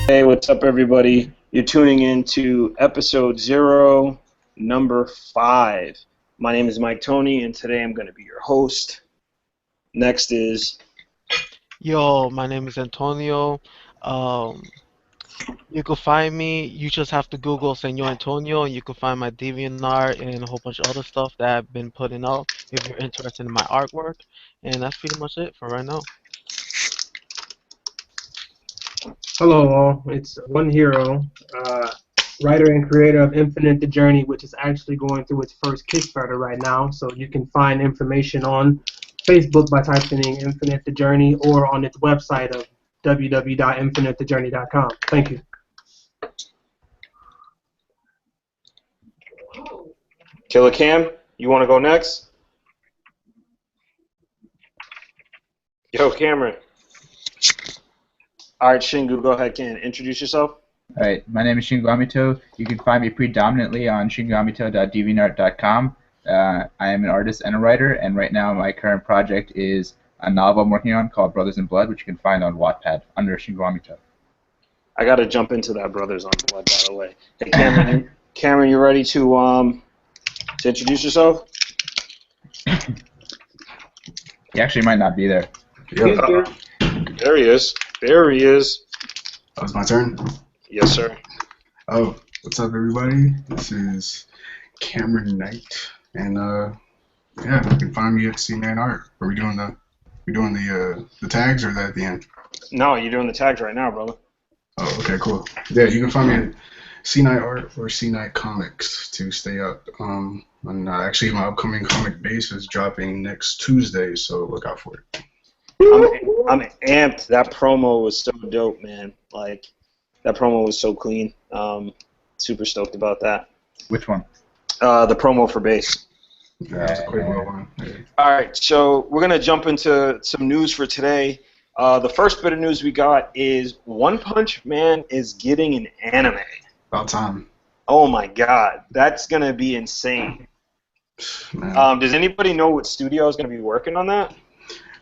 Hey, what's up, everybody? You're tuning in to episode 0, number 5. My name is Mike Tony, and today I'm going to be your host. Next is... Yo, my name is Antonio. Um, you can find me. You just have to Google Senor Antonio, and you can find my DeviantArt and a whole bunch of other stuff that I've been putting up if you're interested in my artwork. And that's pretty much it for right now. Hello all, it's One Hero, writer and creator of Infinite the Journey, which is actually going through its first Kickstarter right now. So you can find information on Facebook by typing in Infinite the Journey or on its website of www.infinitethejourney.com. Thank you. Killer Cam, you want to go next? Yo, Cameron. All right, Shingu, go ahead, Ken. Introduce yourself. All right, my name is Shingo Amito. You can find me predominantly on shingoamito.deviantart.com. I am an artist and a writer, and right now my current project is a novel I'm working on called Brothers in Blood, which you can find on Wattpad under Shingo Amito. I got to jump into that Brothers on Blood, by the way. Hey, Cameron, Cameron, you ready to introduce yourself? He actually might not be there. There he is. There he is. Oh, it's my turn? Yes, sir. Oh, what's up, everybody? This is Cameron Knight, and yeah, you can find me at C9 Art. Are we doing the tags, or is that at the end? No, you're doing the tags right now, brother. Oh, okay, cool. Yeah, you can find me at C9 Art or C9 Comics to stay up. And actually, my upcoming comic base is dropping next Tuesday, so look out for it. I'm amped. That promo was so dope, man. Like, that promo was so clean. Super stoked about that. Which one? The promo for base. Yeah, that was a quick little one. Yeah. All right, so we're gonna jump into some news for today. The first bit of news we got is One Punch Man is getting an anime. About time. Oh my God, that's gonna be insane. Man. Does anybody know what studio is gonna be working on that?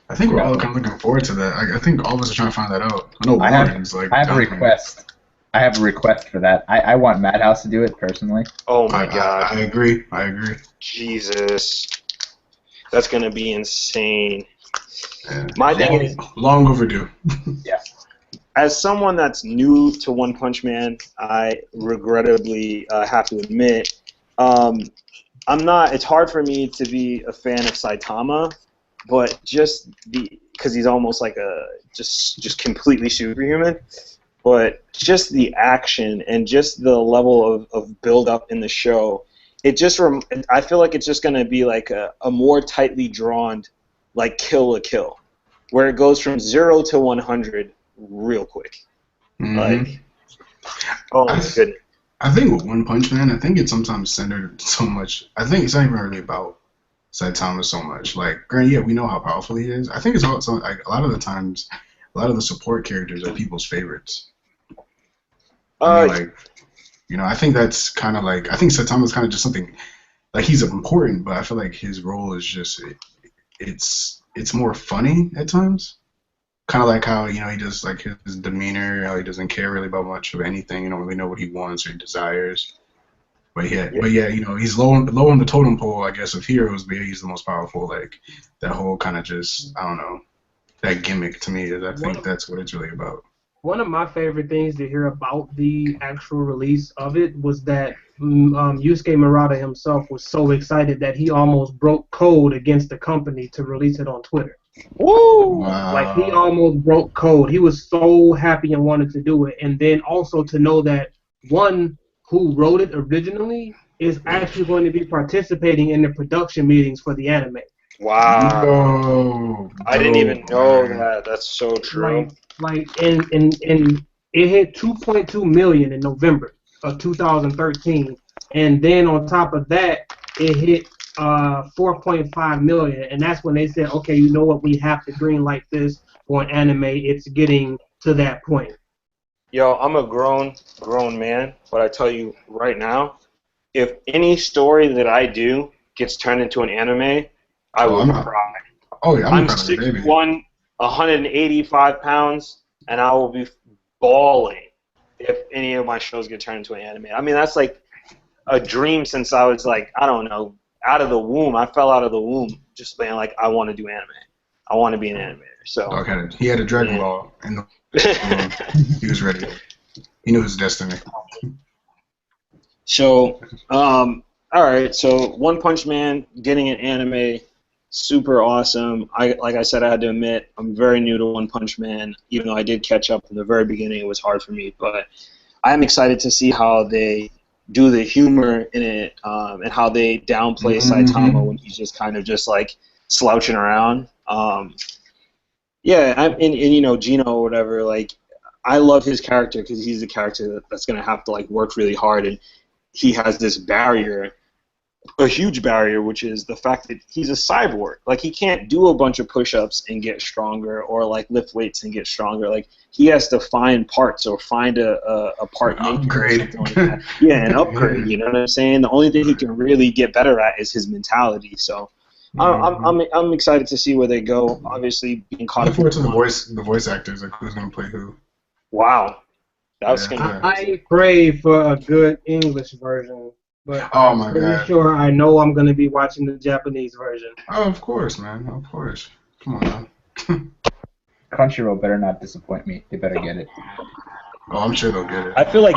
I think we're all kind of looking forward to that. I think all of us are trying to find that out. I know Warren's like. I have a request. I have a request for that. I want Madhouse to do it personally. Oh my God. I agree. Jesus. That's going to be insane. Yeah. My thing is, long overdue. Yeah. as someone that's new to One Punch Man, I regrettably have to admit, it's hard for me to be a fan of Saitama, but just because he's almost like just completely superhuman. But just the action and just the level of build-up in the show, I feel like it's just going to be like a more tightly drawn, like Kill la Kill, where it goes from 0 to 100 real quick. Mm-hmm. Like, oh my goodness. I think with One Punch Man, I think it's sometimes centered so much. I think it's not even really about Saitama so much. Like, granted, yeah, we know how powerful he is. I think it's also, like, a lot of the times, a lot of the support characters are people's favorites. I think that's kind of like, I think Saitama's kind of just something, like, he's important, but I feel like his role is just, it's more funny at times. Kind of like how, he does, like, his demeanor, how he doesn't care really about much of anything. You don't really know what he wants or desires. But yeah, he's low on the totem pole, I guess, of heroes, but he's the most powerful. Like, that whole kind of just, I don't know, that gimmick to me, I think that's what it's really about. One of my favorite things to hear about the actual release of it was that Yusuke Murata himself was so excited that he almost broke code against the company to release it on Twitter. Woo! Wow. Like, he almost broke code. He was so happy and wanted to do it. And then also to know that one who wrote it originally is actually going to be participating in the production meetings for the anime. Wow. Whoa, I didn't even know that. That's so true. Like and it hit 2.2 million in November of 2013, and then on top of that, it hit 4.5 million, and that's when they said, okay, you know what, we have to greenlight this for an anime. It's getting to that point. Yo, I'm a grown man, but I tell you right now, if any story that I do gets turned into an anime, I will cry. Oh yeah, I'm 6'1", 185 pounds, and I will be bawling if any of my shows get turned into an anime. I mean, that's like a dream since I was like, I don't know, out of the womb. I fell out of the womb just being like, I want to do anime. I want to be an animator. So He had a Dragon Ball in the womb. He was ready. He knew his destiny. So, all right. So, One Punch Man getting an anime, super awesome. Like I said, I had to admit, I'm very new to One Punch Man. Even though I did catch up in the very beginning, it was hard for me. But I'm excited to see how they do the humor in it, and how they downplay Saitama when he's just kind of just like slouching around. Yeah, and you know, Gino or whatever. Like, I love his character because he's the character that's gonna have to like work really hard, and he has this barrier, a huge barrier, which is the fact that he's a cyborg. Like, he can't do a bunch of push-ups and get stronger, or like lift weights and get stronger. Like, he has to find parts or find a part upgrade. Like that. Yeah, an upgrade. You know what I'm saying? The only thing he can really get better at is his mentality. So. I'm excited to see where they go. Obviously, being caught up. Look forward to the voice actors, like who's gonna play who. Wow, that was gonna. I pray for a good English version, but I'm pretty sure I know I'm gonna be watching the Japanese version. Oh, of course, man. Of course. Come on, man. Crunchyroll better not disappoint me. They better get it. Oh, I'm sure they'll get it. I feel like.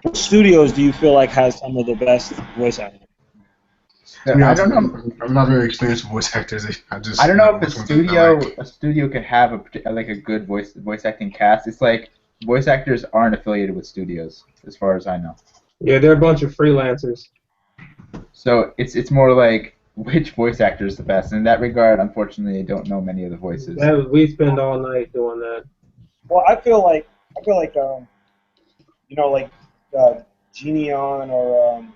What studios do you feel like has some of the best voice acting? I don't know. I'm not very experienced with voice actors. I don't know if a studio could have a good voice acting cast. It's like voice actors aren't affiliated with studios, as far as I know. Yeah, they're a bunch of freelancers. So it's more like which voice actor is the best. In that regard, unfortunately, I don't know many of the voices. We spend all night doing that. Well, I feel like you know, like Genion or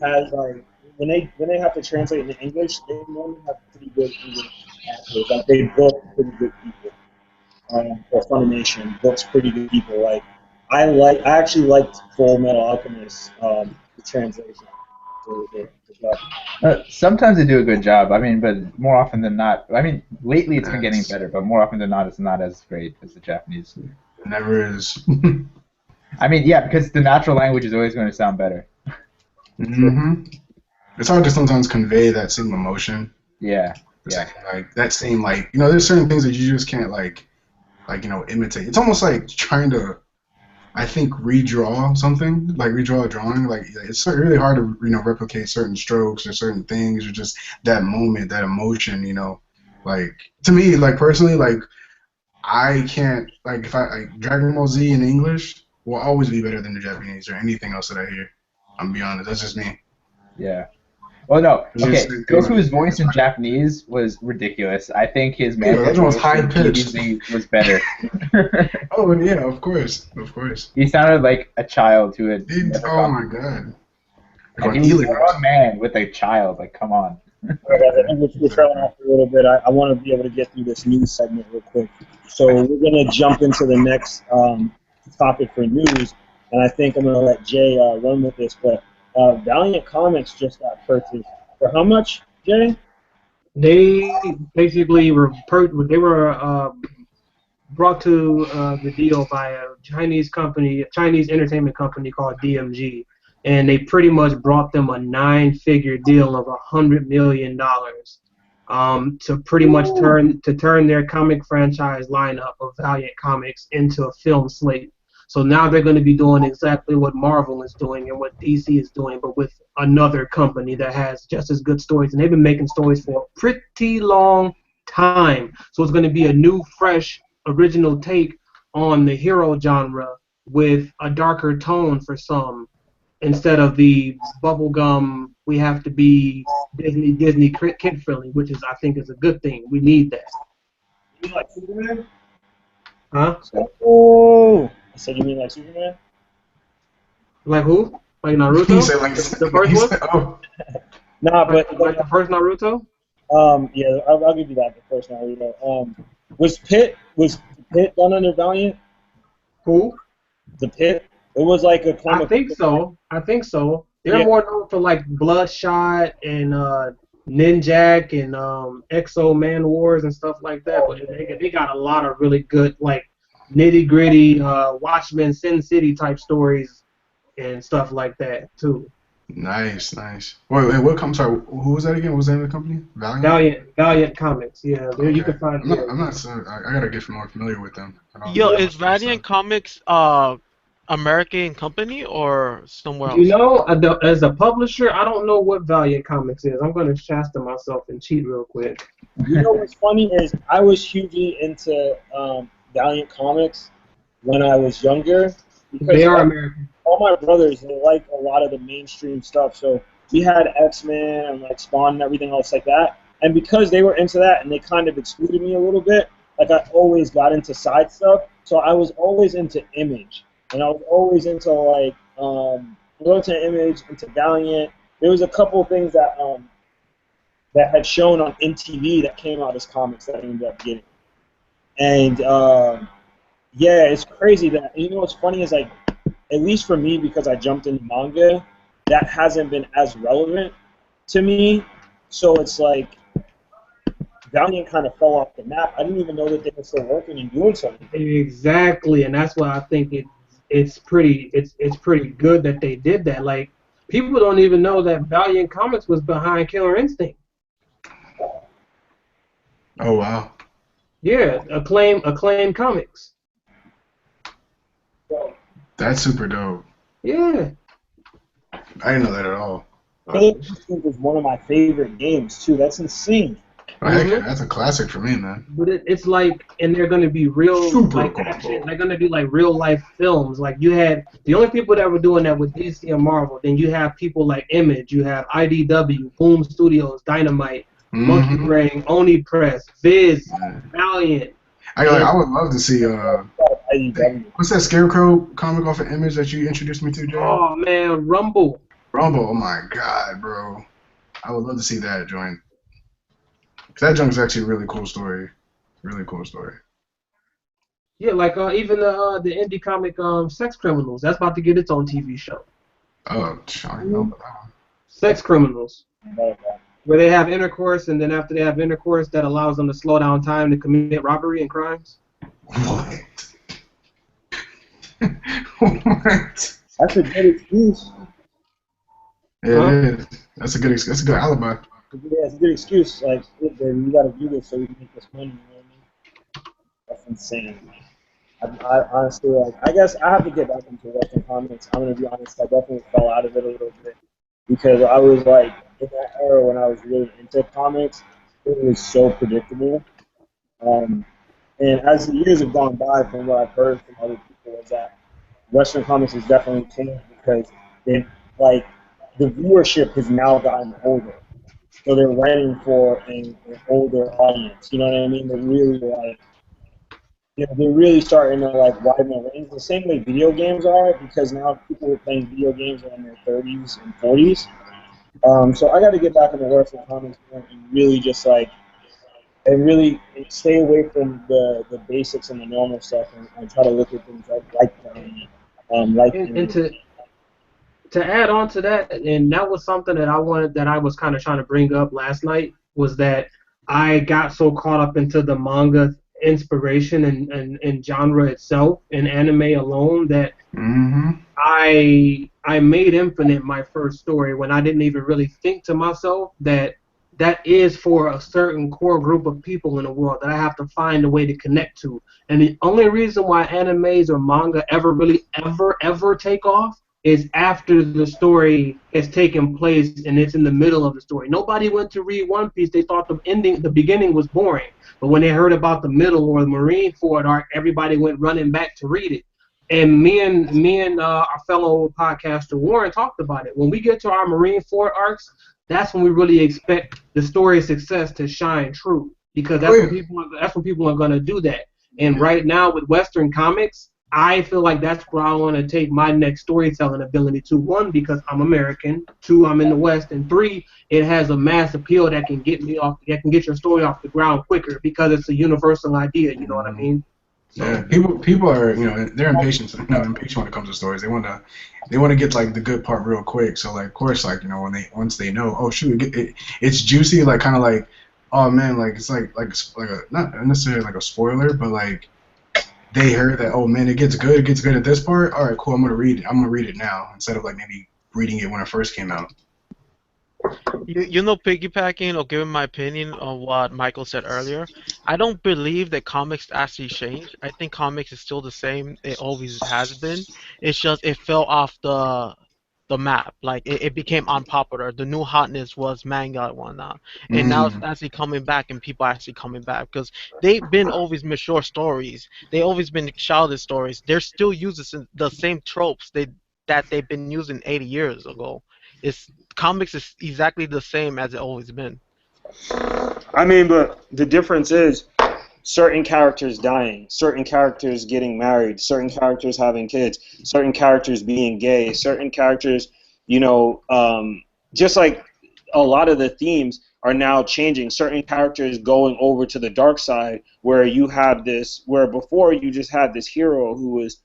has like. When they have to translate into English, they normally have pretty good English actors. Like, they book pretty good people. Or Funimation books pretty good people. Like, I actually liked Full Metal Alchemist, the translation. Sometimes they do a good job. I mean, but more often than not, I mean, lately it's been getting better, but more often than not, it's not as great as the Japanese. It never is. I mean, yeah, because the natural language is always going to sound better. It's hard to sometimes convey that same emotion. Yeah. Like that same, like, you know, there's certain things that you just can't like you know, imitate. It's almost like trying to, I think, redraw something, like redraw a drawing. Like, it's really hard to, you know, replicate certain strokes or certain things or just that moment, that emotion, you know. Like, to me, like, personally, like, I can't, like, if Dragon Ball Z in English will always be better than the Japanese or anything else that I hear. I'm gonna be honest, that's just me. Yeah. Well, no. Okay, Goku's voice in Japanese was ridiculous. I think his manga was high pitched. Was better. Oh yeah, of course. He sounded like a child who had. Oh my god. And he was a grown man with a child. Like, come on. All right, guys, I think we're trailing off a little bit. I want to be able to get through this news segment real quick. So we're going to jump into the next topic for news, and I think I'm going to let Jay run with this. But Valiant Comics just got purchased. For how much, Jay? They basically were brought to the deal by a Chinese entertainment company called DMG, and they pretty much brought them a 9-figure deal of $100 million to pretty much turn their comic franchise lineup of Valiant Comics into a film slate. So now they're going to be doing exactly what Marvel is doing and what DC is doing, but with another company that has just as good stories. And they've been making stories for a pretty long time. So it's going to be a new, fresh, original take on the hero genre with a darker tone for some, instead of the bubblegum, we have to be Disney kid friendly, which is, I think, is a good thing. We need that. You like Superman? Huh? Oh. I said, you mean like Superman? Like who? Like Naruto? He said like the first one? Oh. Nah, but like the first Naruto? Yeah, I'll give you that. The first Naruto. Was Pit done under Valiant? Who? The Pit. It was like a comic. I think so. They're more known for like Bloodshot and Ninjak and Exo Man Wars and stuff like that. But they got a lot of really good like nitty gritty Watchmen, Sin City type stories and stuff like that too. Nice, nice. Wait, what? I'm sorry. Who was that again? What was the name of the company? Valiant. Valiant Comics. Yeah, there you Okay. can find. I'm not. I gotta get more familiar with them. I don't Yo, know is much about Valiant stuff. Comics American company or somewhere You else? know, as a publisher, I don't know what Valiant Comics is. I'm gonna shasta myself and cheat real quick. You know what's funny is I was hugely into Valiant Comics when I was younger They because are American. all my brothers they like a lot of the mainstream stuff. So we had X-Men and like Spawn and everything else like that. And because they were into that and they kind of excluded me a little bit, like I always got into side stuff. So I was always into Image, and I was always into like into Image, into Valiant. There was a couple of things that had shown on MTV that came out as comics that I ended up getting. And yeah, it's crazy that you know what's funny is like at least for me because I jumped into manga, that hasn't been as relevant to me. So it's like Valiant kind of fell off the map. I didn't even know that they were still working and doing something. Exactly, and that's why I think it's pretty good that they did that. Like people don't even know that Valiant Comics was behind Killer Instinct. Oh wow. Yeah, acclaim comics. So, That's super dope. Yeah. I didn't know that at all. Killer Instinct was one of my favorite games too. That's insane. Oh, heck yeah, that's a classic for me, man. But it's like, and they're going to be real, Super like, cool. action. They're going to be like real life films. Like, you had the only people that were doing that with DC and Marvel. Then you have people like Image, you have IDW, Boom Studios, Dynamite, Monkey Brain, Oni Press, Viz, Valiant. I would love to see IDW. what's that Scarecrow comic off of Image that you introduced me to, Jay? Oh man, Rumble. Rumble. Oh my god, bro. I would love to see that joint. That joint is actually a really cool story. Really cool story. Yeah, like even the indie comic Sex Criminals. That's about to get its own TV show. Oh, I don't know about that one. Sex Criminals. Where they have intercourse, and then after they have intercourse, that allows them to slow down time to commit robbery and crimes. What? What? That's a good excuse. Yeah, it is. That's a good alibi. Yeah, it's a good excuse. Like, look, baby, we gotta do this so we can make this money. You know what I mean? That's insane. I honestly, like, I guess I have to get back into Western comics. I'm gonna be honest. I definitely fell out of it a little bit because I was like in that era when I was really into comics. It was so predictable. And as the years have gone by, from what I've heard from other people, is that Western comics has definitely changed because they like the viewership has now gotten older. So they're writing for an older audience. You know what I mean? They're really like, they're really starting to like widen their range. The same way video games are, because now people who are playing video games are in their 30s and 40s. So I got to get back into Western comics and really just like, and really stay away from the basics and the normal stuff, and try to look at things like that. And to add on to that, and that was something that I was kind of trying to bring up last night, was that I got so caught up into the manga inspiration and genre itself and anime alone that I made Infinite my first story when I didn't even really think to myself that is for a certain core group of people in the world that I have to find a way to connect to. And the only reason why animes or manga ever really ever take off is after the story has taken place and it's in the middle of the story. Nobody went to read One Piece. They thought the beginning was boring. But when they heard about the middle or the Marineford arc, everybody went running back to read it. And me and our fellow podcaster Warren talked about it. When we get to our Marineford arcs, that's when we really expect the story success to shine true, because that's when people are going to do that. And right now with Western comics, I feel like that's where I want to take my next storytelling ability to. One, because I'm American. Two, I'm in the West. And three, it has a mass appeal that can get your story off the ground quicker because it's a universal idea. You know what I mean? So, yeah, people are they're impatient. Impatient when it comes to stories. They want to get like the good part real quick. So like of course like once they know, oh shoot, it's juicy, like kind of like, oh man, like it's like a not necessarily like a spoiler, but like they heard that, oh man, it gets good at this part. All right, cool. I'm gonna read it. I'm gonna read it now instead of like maybe reading it when it first came out. You know, piggybacking or giving my opinion on what Michael said earlier, I don't believe that comics actually changed. I think comics is still the same. It always has been. It's just it fell off the map. Like it became unpopular. The new hotness was manga and whatnot, and now it's Mm. actually coming back, and people are actually coming back because they've been always mature stories. They always been childish stories. They're still using the same tropes that they've been using 80 years ago. It's comics is exactly the same as it always been. I mean, but the difference is certain characters dying, certain characters getting married, certain characters having kids, certain characters being gay, certain characters, just like a lot of the themes are now changing. Certain characters going over to the dark side, where you have this, where before you just had this hero who was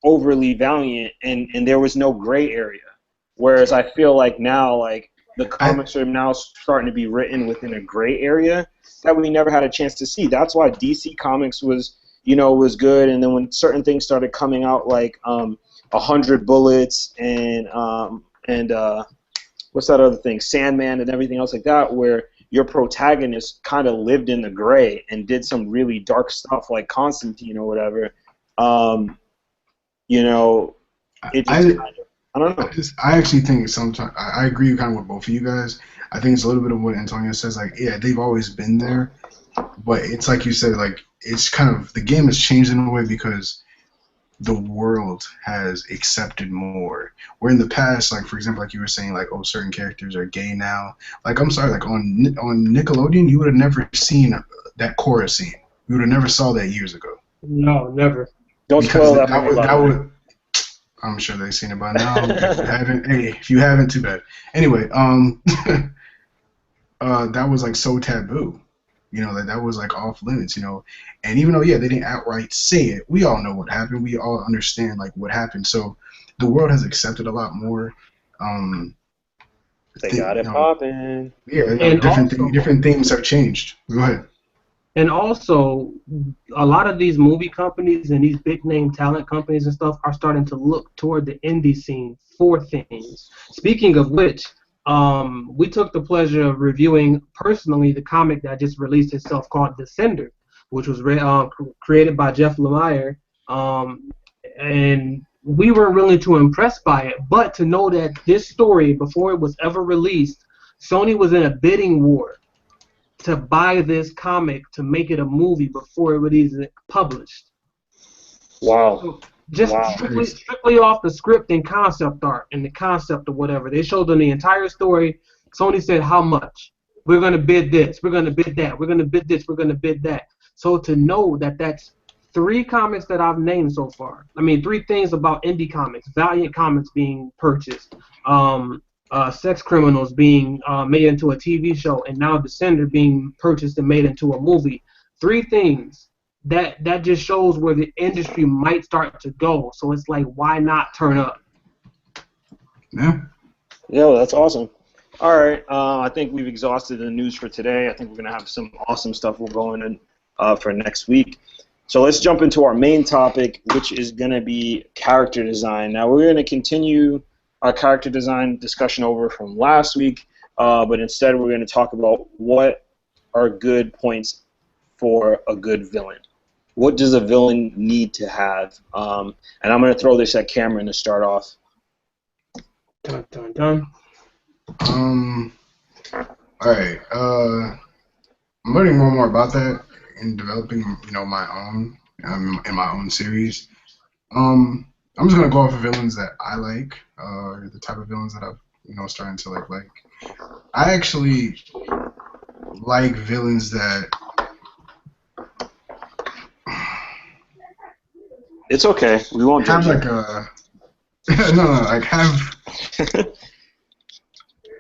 overly valiant, and there was no gray area. Whereas I feel like now, like the I comics are now starting to be written within a gray area that we never had a chance to see. That's why DC Comics was good, and then when certain things started coming out, like 100 Bullets and what's that other thing, Sandman and everything else like that, where your protagonist kind of lived in the gray and did some really dark stuff, like Constantine or whatever. You know, it just I kind of, I don't know. I actually think sometimes I agree kind of with both of you guys. I think it's a little bit of what Antonio says. Like, yeah, they've always been there, but it's like you said, like it's kind of the game has changed in a way because the world has accepted more. Where in the past, like for example, like you were saying, like oh, certain characters are gay now. Like I'm sorry, like on Nickelodeon, you would have never seen that chorus scene. You would have never saw that years ago. No, never. Don't Because spoil that for that me, was by that the way. would. I'm sure they've seen it by now. If you haven't, too bad. Anyway, that was like so taboo, that was like off limits, and even though yeah they didn't outright say it, we all know what happened. We all understand like what happened. So the world has accepted a lot more. Um, They got it popping. Yeah, And also, different themes have changed. Go ahead. And also, a lot of these movie companies and these big name talent companies and stuff are starting to look toward the indie scene for things. Speaking of which, we took the pleasure of reviewing personally the comic that just released itself called Descender, which was created by Jeff Lemire. And we weren't really too impressed by it, but to know that this story, before it was ever released, Sony was in a bidding war to buy this comic to make it a movie before it was even published. Wow. So just Wow. strictly off the script and concept art and the concept or whatever. They showed them the entire story. Sony said, how much? We're going to bid this. We're going to bid that. We're going to bid this. We're going to bid that. So to know that that's 3 comics that I've named so far. I mean, 3 things about indie comics. Valiant Comics being purchased. Sex Criminals being made into a TV show, and now Descender being purchased and made into a movie. 3 things that just shows where the industry might start to go. So it's like, why not turn up? Yeah. Yeah, that's awesome. All right, I think we've exhausted the news for today. I think we're gonna have some awesome stuff we're going in for next week. So let's jump into our main topic, which is gonna be character design. Now we're gonna continue our character design discussion over from last week, but instead we're going to talk about what are good points for a good villain. What does a villain need to have? And I'm going to throw this at Cameron to start off. Dun, dun, dun. All right. I'm learning more and more about that in developing, my own in my own series. I'm just gonna go off of villains that I like, the type of villains that I've, starting to like. I actually like villains that. It's okay. We won't have judge like a like have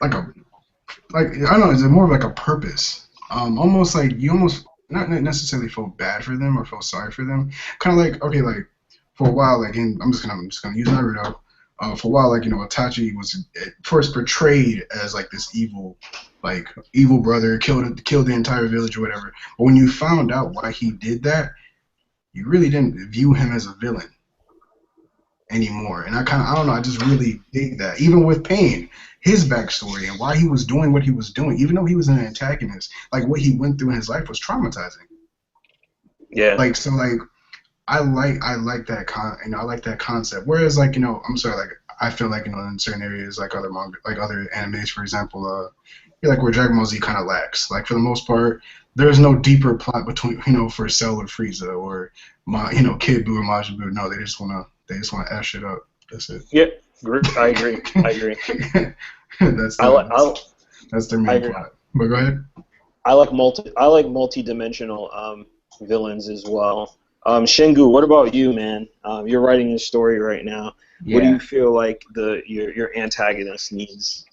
like a I don't know. It's more of like a purpose. Almost like you almost not necessarily feel bad for them or feel sorry for them. Kind of like okay, like. For a while, like I'm just gonna use Naruto. For a while, like Itachi was at first portrayed as like this evil brother, killed the entire village or whatever. But when you found out why he did that, you really didn't view him as a villain anymore. And I don't know, I just really dig that. Even with Pain, his backstory and why he was doing what he was doing, even though he was an antagonist, like what he went through in his life was traumatizing. Yeah. Like, so like I like that I like that concept. Whereas like, I'm sorry, like I feel like, in certain areas like other manga, like other animes, for example, like where Dragon Ball Z kind of lacks. Like for the most part, there's no deeper plot between, for Cell or Frieza or Kid Buu or Majin Buu. No, they just wanna F shit up. That's it. Yeah, I agree. That's their main plot. But go ahead. I like multi-dimensional villains as well. Shingu, what about you, man? You're writing a story right now. Yeah. What do you feel like your antagonist needs?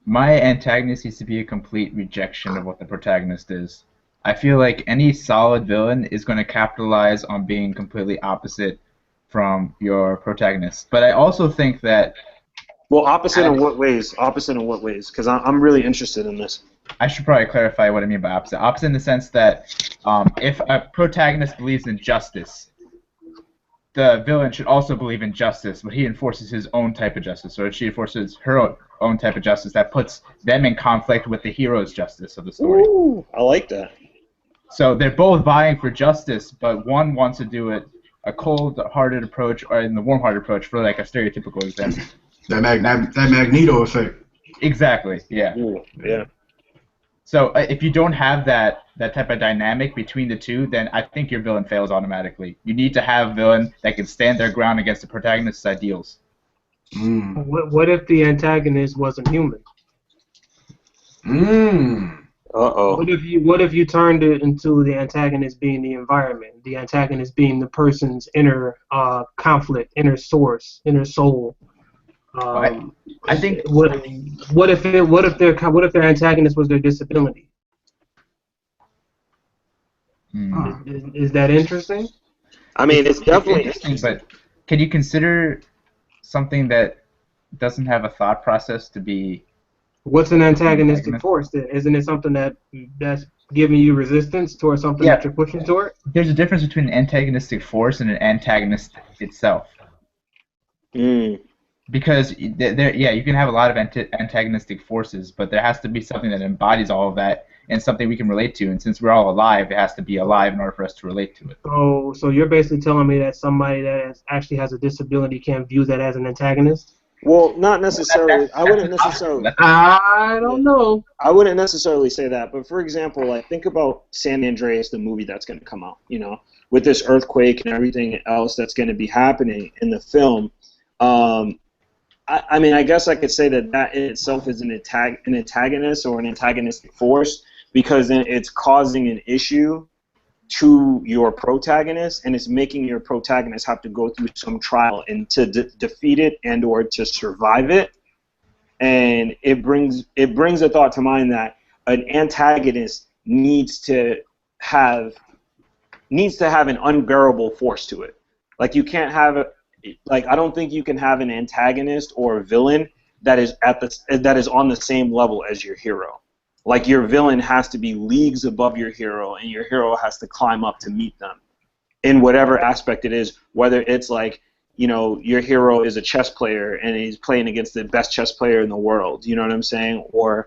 My antagonist needs to be a complete rejection of what the protagonist is. I feel like any solid villain is going to capitalize on being completely opposite from your protagonist. But I also think that... Well, opposite in what ways? Opposite in what ways? Because I'm really interested in this. I should probably clarify what I mean by opposite. Opposite in the sense that if a protagonist believes in justice, the villain should also believe in justice, but he enforces his own type of justice, or she enforces her own type of justice that puts them in conflict with the hero's justice of the story. Ooh, I like that. So they're both vying for justice, but one wants to do it a cold-hearted approach or in the warm-hearted approach, for like a stereotypical example. That Magneto effect. Exactly, yeah. Ooh, yeah. So if you don't have that type of dynamic between the two, then I think your villain fails automatically. You need to have a villain that can stand their ground against the protagonist's ideals. Mm. What if the antagonist wasn't human? Uh-oh. What if you turned it into the antagonist being the environment, the antagonist being the person's inner conflict, inner source, inner soul? I think what if their antagonist was their disability? Is that interesting? I mean, it's definitely interesting, but can you consider something that doesn't have a thought process to be... What's an antagonistic force then? Isn't it something that's giving you resistance towards something that you're pushing toward? There's a difference between an antagonistic force and an antagonist itself. Because you can have a lot of antagonistic forces, but there has to be something that embodies all of that and something we can relate to. And since we're all alive, it has to be alive in order for us to relate to it. So you're basically telling me that somebody that actually has a disability can't view that as an antagonist? Well, not necessarily. I wouldn't necessarily. I don't know. I wouldn't necessarily say that, but for example, like think about San Andreas, the movie that's going to come out. With this earthquake and everything else that's going to be happening in the film. I mean, I guess I could say that in itself is an antagonist or an antagonistic force because then it's causing an issue to your protagonist, and it's making your protagonist have to go through some trial and to defeat it and or to survive it. And it brings a thought to mind that an antagonist needs to have an unbearable force to it. Like you can't have I don't think you can have an antagonist or a villain that is on the same level as your hero. Like your villain has to be leagues above your hero, and your hero has to climb up to meet them in whatever aspect it is. Whether it's like, your hero is a chess player and he's playing against the best chess player in the world. You know what I'm saying? Or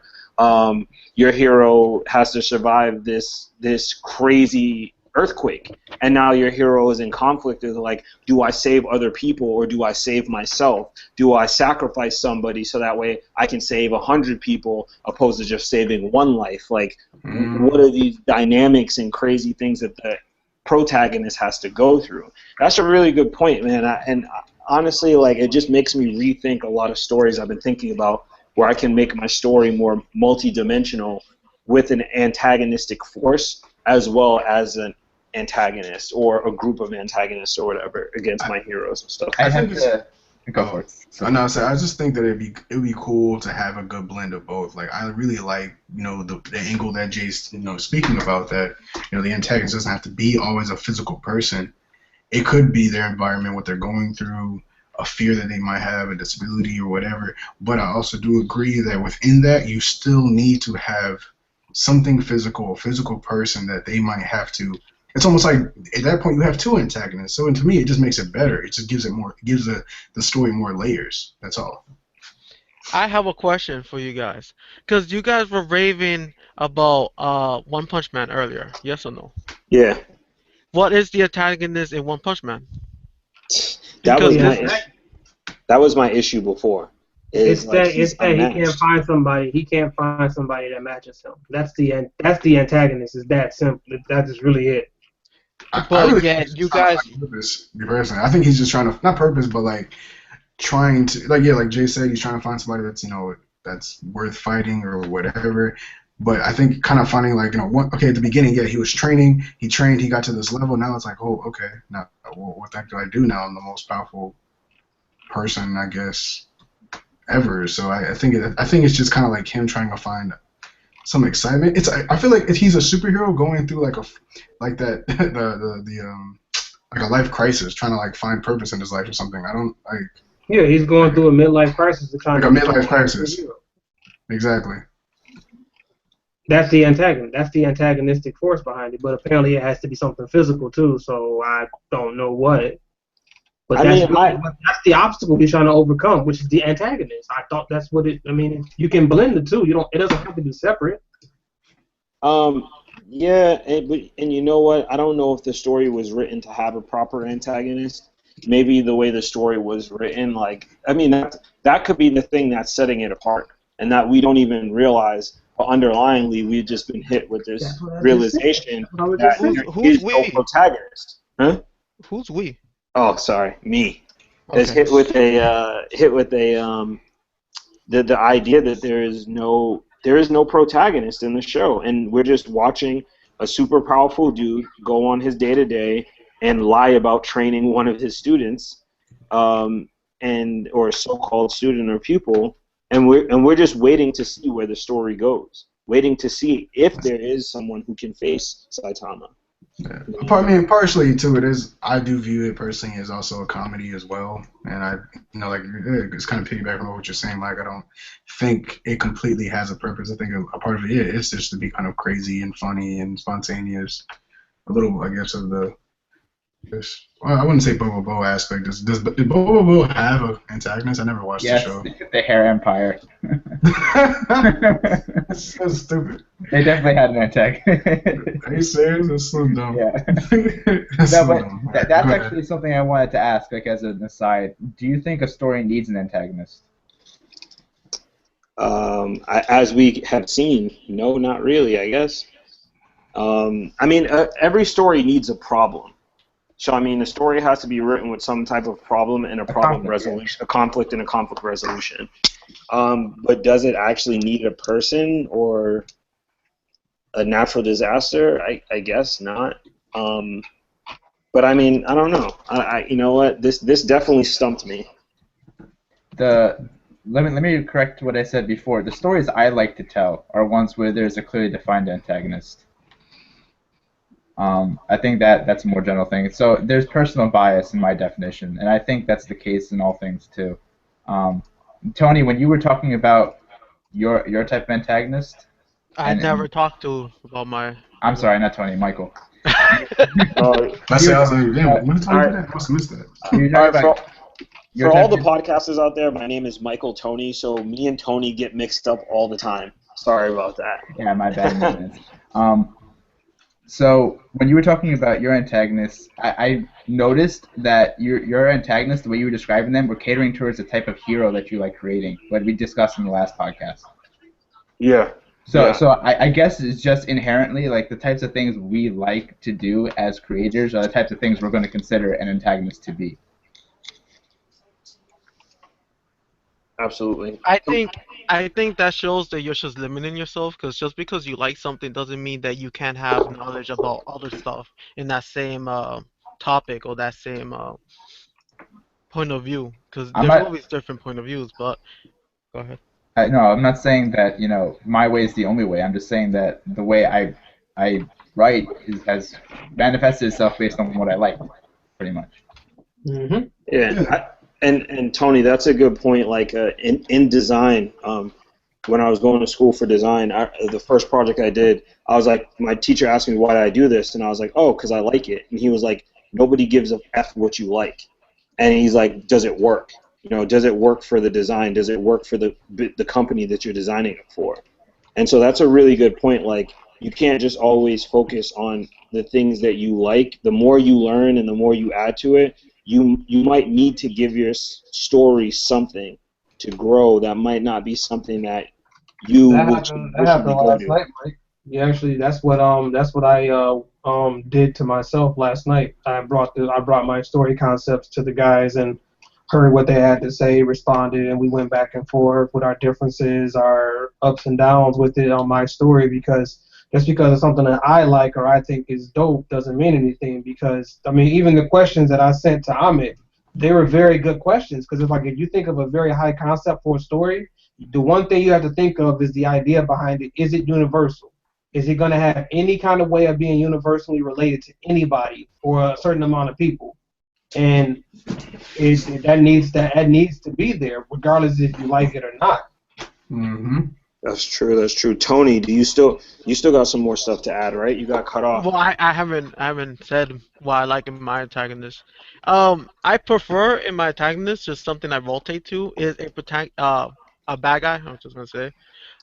your hero has to survive this crazy earthquake, and now your hero is in conflict with like, do I save other people or do I save myself? Do I sacrifice somebody so that way I can save 100 people opposed to just saving one life? Like, what are these dynamics and crazy things that the protagonist has to go through? That's a really good point, man. And honestly, like, it just makes me rethink a lot of stories I've been thinking about where I can make my story more multi-dimensional with an antagonistic force as well as an antagonist or a group of antagonists or whatever against my heroes and stuff. I think go for it. I just think that it'd be cool to have a good blend of both. Like I really like the angle that Jay's speaking about, that the antagonist doesn't have to be always a physical person. It could be their environment, what they're going through, a fear that they might have, a disability or whatever. But I also do agree that within that you still need to have something physical, a physical person that they might have to it's almost like at that point you have two antagonists. So to me, it just makes it better. It just gives the story more layers. That's all. I have a question for you guys, because you guys were raving about One Punch Man earlier. Yes or no? Yeah, What is the antagonist in One Punch Man? that Because was Yeah, my this, issue. That was my issue before. Is like it's he's that he can't unmatched. find somebody. He can't find somebody that matches him. That's the antagonist. Is that simple? That is really it. I but really think yet he's you just trying to guys, find purpose. Me personally, I think he's just trying to not purpose, but like trying to like Jay said, he's trying to find somebody that's that's worth fighting or whatever. But I think kind of finding like okay, at the beginning, yeah, he was training, he trained, he got to this level. Now it's like, oh, okay, now what the heck do I do now? I'm the most powerful person, I guess, ever. So I think it's just kind of like him trying to find some excitement. I feel like if he's a superhero going through like that like a life crisis, trying to like find purpose in his life or something. I don't like Yeah, he's going through a midlife crisis to try like to a become midlife a crisis. hero. Exactly. That's the antagonist. That's the antagonistic force behind it. But apparently, it has to be something physical too. So I don't know what. But I that's mean, really that's the obstacle he's trying to overcome, which is the antagonist. I thought that's what it. I mean, you can blend the two. You don't. It doesn't have to be separate. yeah, and you know what? I don't know if the story was written to have a proper antagonist. Maybe the way the story was written, like, I mean, that could be the thing that's setting it apart, and that we don't even realize. But underlyingly, we've just been hit with this That's what I just said. realization That's what I was that just saying. there who's is no we? protagonist. Huh? Who's we? Oh, sorry, me. Is Okay. hit with a the idea that there is no protagonist in the show, and we're just watching a super powerful dude go on his day to day and lie about training one of his students, and or a so-called student or pupil, and we're just waiting to see where the story goes, waiting to see if there is someone who can face Saitama. Yeah. I mean, partially too, it is. I do view it personally as also a comedy as well, and like it's kind of piggyback on what you're saying. Like, I don't think it completely has a purpose. I think a part of it is just to be kind of crazy and funny and spontaneous. A little, I guess, of the. Well, I wouldn't say Bobo Bo aspect. Did Bobo Bo have an antagonist? I never watched the Yes, show. the Hair Empire. That's so stupid. They definitely had an antagonist. Are you serious? That's so dumb. Yeah. That's No, so but dumb. that's Go ahead. actually something I wanted to ask, like as an aside. Do you think a story needs an antagonist? As we have seen, no, not really, I guess. I mean, every story needs a problem. So, I mean, the story has to be written with some type of problem and a problem conflict, resolution, a conflict and a conflict resolution. But does it actually need a person or a natural disaster? I guess not. But I mean, I don't know. You know what? This definitely stumped me. Let me correct what I said before. The stories I like to tell are ones where there's a clearly defined antagonist. I think that's a more general thing. So there's personal bias in my definition, and I think that's the case in all things too. Tony, when you were talking about your type of antagonist, I never talked to about my. I'm sorry, not Tony, Michael. I say, I was like, damn, when did Tony All do that? I must have missed that. You're All talking right, about your for all type the of- podcasters out there, my name is Michael Tony, so me and Tony get mixed up all the time. Sorry about that. Yeah, my bad. So when you were talking about your antagonists, I noticed that your antagonists, the way you were describing them, were catering towards the type of hero that you like creating, what we discussed in the last podcast. Yeah. So, Yeah. so I guess it's just inherently like the types of things we like to do as creators are the types of things we're going to consider an antagonist to be. Absolutely. I think that shows that you're just limiting yourself, because just because you like something doesn't mean that you can't have knowledge about other stuff in that same topic or that same point of view. Because I'm there's not. always different point of views. But go ahead. No, I'm not saying that my way is the only way. I'm just saying that the way I write has manifested itself based on what I like, pretty much. Mm-hmm. Yeah. And Tony, that's a good point. Like in design, when I was going to school for design, the first project I did, I was like, my teacher asked me why did I do this, and I was like, oh, because I like it. And he was like, nobody gives a F what you like. And he's like, does it work? You know, does it work for the design? Does it work for the company that you're designing it for? And so that's a really good point. Like, you can't just always focus on the things that you like. The more you learn and the more you add to it, you might need to give your story something to grow that might not be something that you would that happened last night, Mike. Yeah, actually, that's what I did to myself last night. I brought my story concepts to the guys and heard what they had to say, responded, and we went back and forth with our differences, our ups and downs with it on my story, because just because it's something that I like or I think is dope doesn't mean anything, because, I mean, even the questions that I sent to Amit, they were very good questions, because if you think of a very high concept for a story, the one thing you have to think of is the idea behind it. Is it universal? Is it going to have any kind of way of being universally related to anybody or a certain amount of people? And that needs to be there, regardless if you like it or not. Mm-hmm. That's true. That's true. Tony, you still got some more stuff to add, right? You got cut off. Well, I haven't said what I like in my antagonist. I prefer in my antagonist just something I rotate to is a bad guy. I was just gonna say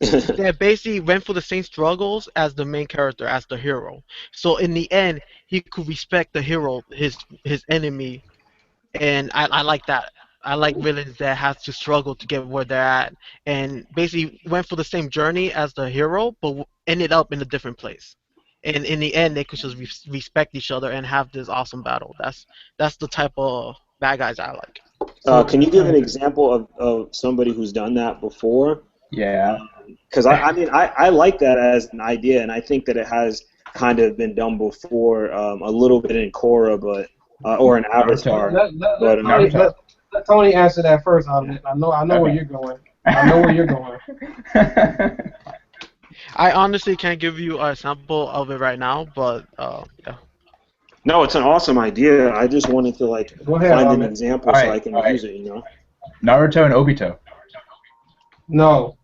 that basically went for the same struggles as the main character, as the hero. So in the end, he could respect the hero, his enemy, and I like that. I like villains that have to struggle to get where they're at, and basically went for the same journey as the hero, but ended up in a different place. And in the end, they could just respect each other and have this awesome battle. That's the type of bad guys I like. Can you give an example of somebody who's done that before? Yeah. Because I like that as an idea, and I think that it has kind of been done before, a little bit in Korra, but or in Avatar. Let Tony answer that first. I know where you're going. I know where you're going. I honestly can't give you a sample of it right now, but yeah. No, it's an awesome idea. I just wanted to find an example so I can use it. Naruto and Obito. No.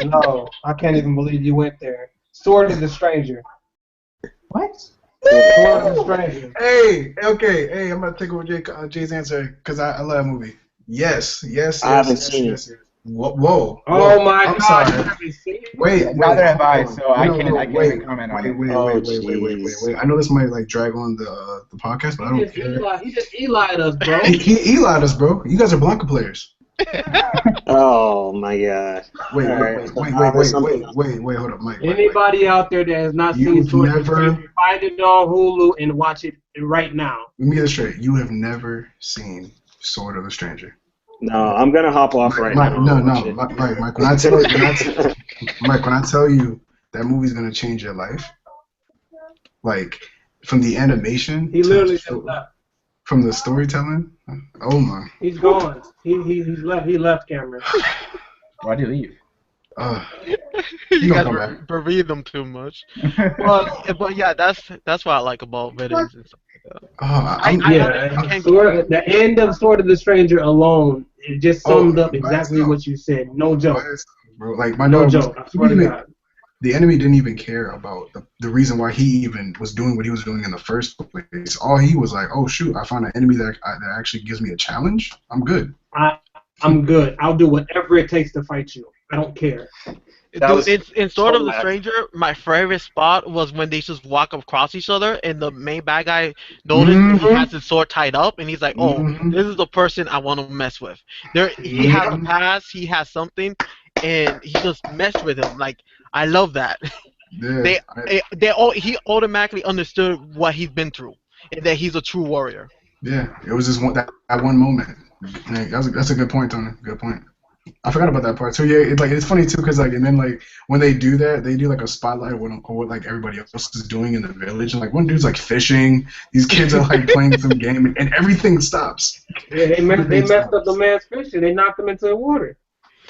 No, I can't even believe you went there. Sword of the Stranger. What? Sword of the Stranger. Hey, okay, hey, I'm gonna take over Jay's answer because I love that movie. Yes. I haven't seen it. Whoa. Oh my I'm God! sorry. You haven't seen it? Wait. Neither have I, so I can't even comment on it. Wait. I know this might drag on the podcast, but I don't care. He just Eli'd us, bro. He Eli'd us, bro. You guys are Blanca players. Oh my God! Wait, hold up, Mike. Anybody out there that has not seen Sword of the Stranger, find it on Hulu and watch it right now. Let me get this straight. You have never seen Sword of the Stranger. No, I'm gonna hop off right now. Mike. When I tell you that movie's gonna change your life, like from the animation, he literally just left. From the storytelling, oh my. He's gone. He's left. He left Cameron. Why'd he leave? You guys berate them too much. But yeah, that's what I like about villains and stuff like that. The end of Sword of the Stranger alone, it just summed up exactly what you said. No joke. Bro, like no joke. I swear to God. The enemy didn't even care about the reason why he even was doing what he was doing in the first place. All he was like, oh shoot, I found an enemy that actually gives me a challenge. I'm good. I'm good. I'll do whatever it takes to fight you. I don't care. Dude, in Sword of the Stranger, my favorite spot was when they just walk across each other, and the main bad guy noticed he has his sword tied up, and he's like, "Oh, this is the person I want to mess with." He has a past, he has something, and he just messed with him. Like, I love that. Yeah, he automatically understood what he's been through, and that he's a true warrior. Yeah, it was just that one moment. That's a good point, Tony. Good point. I forgot about that part too. Yeah, it's funny too because and then when they do that, they do a spotlight of what everybody else is doing in the village. And one dude's fishing, these kids are playing some game, and everything stops. Yeah, they messed up the man's fishing. They knocked him into the water.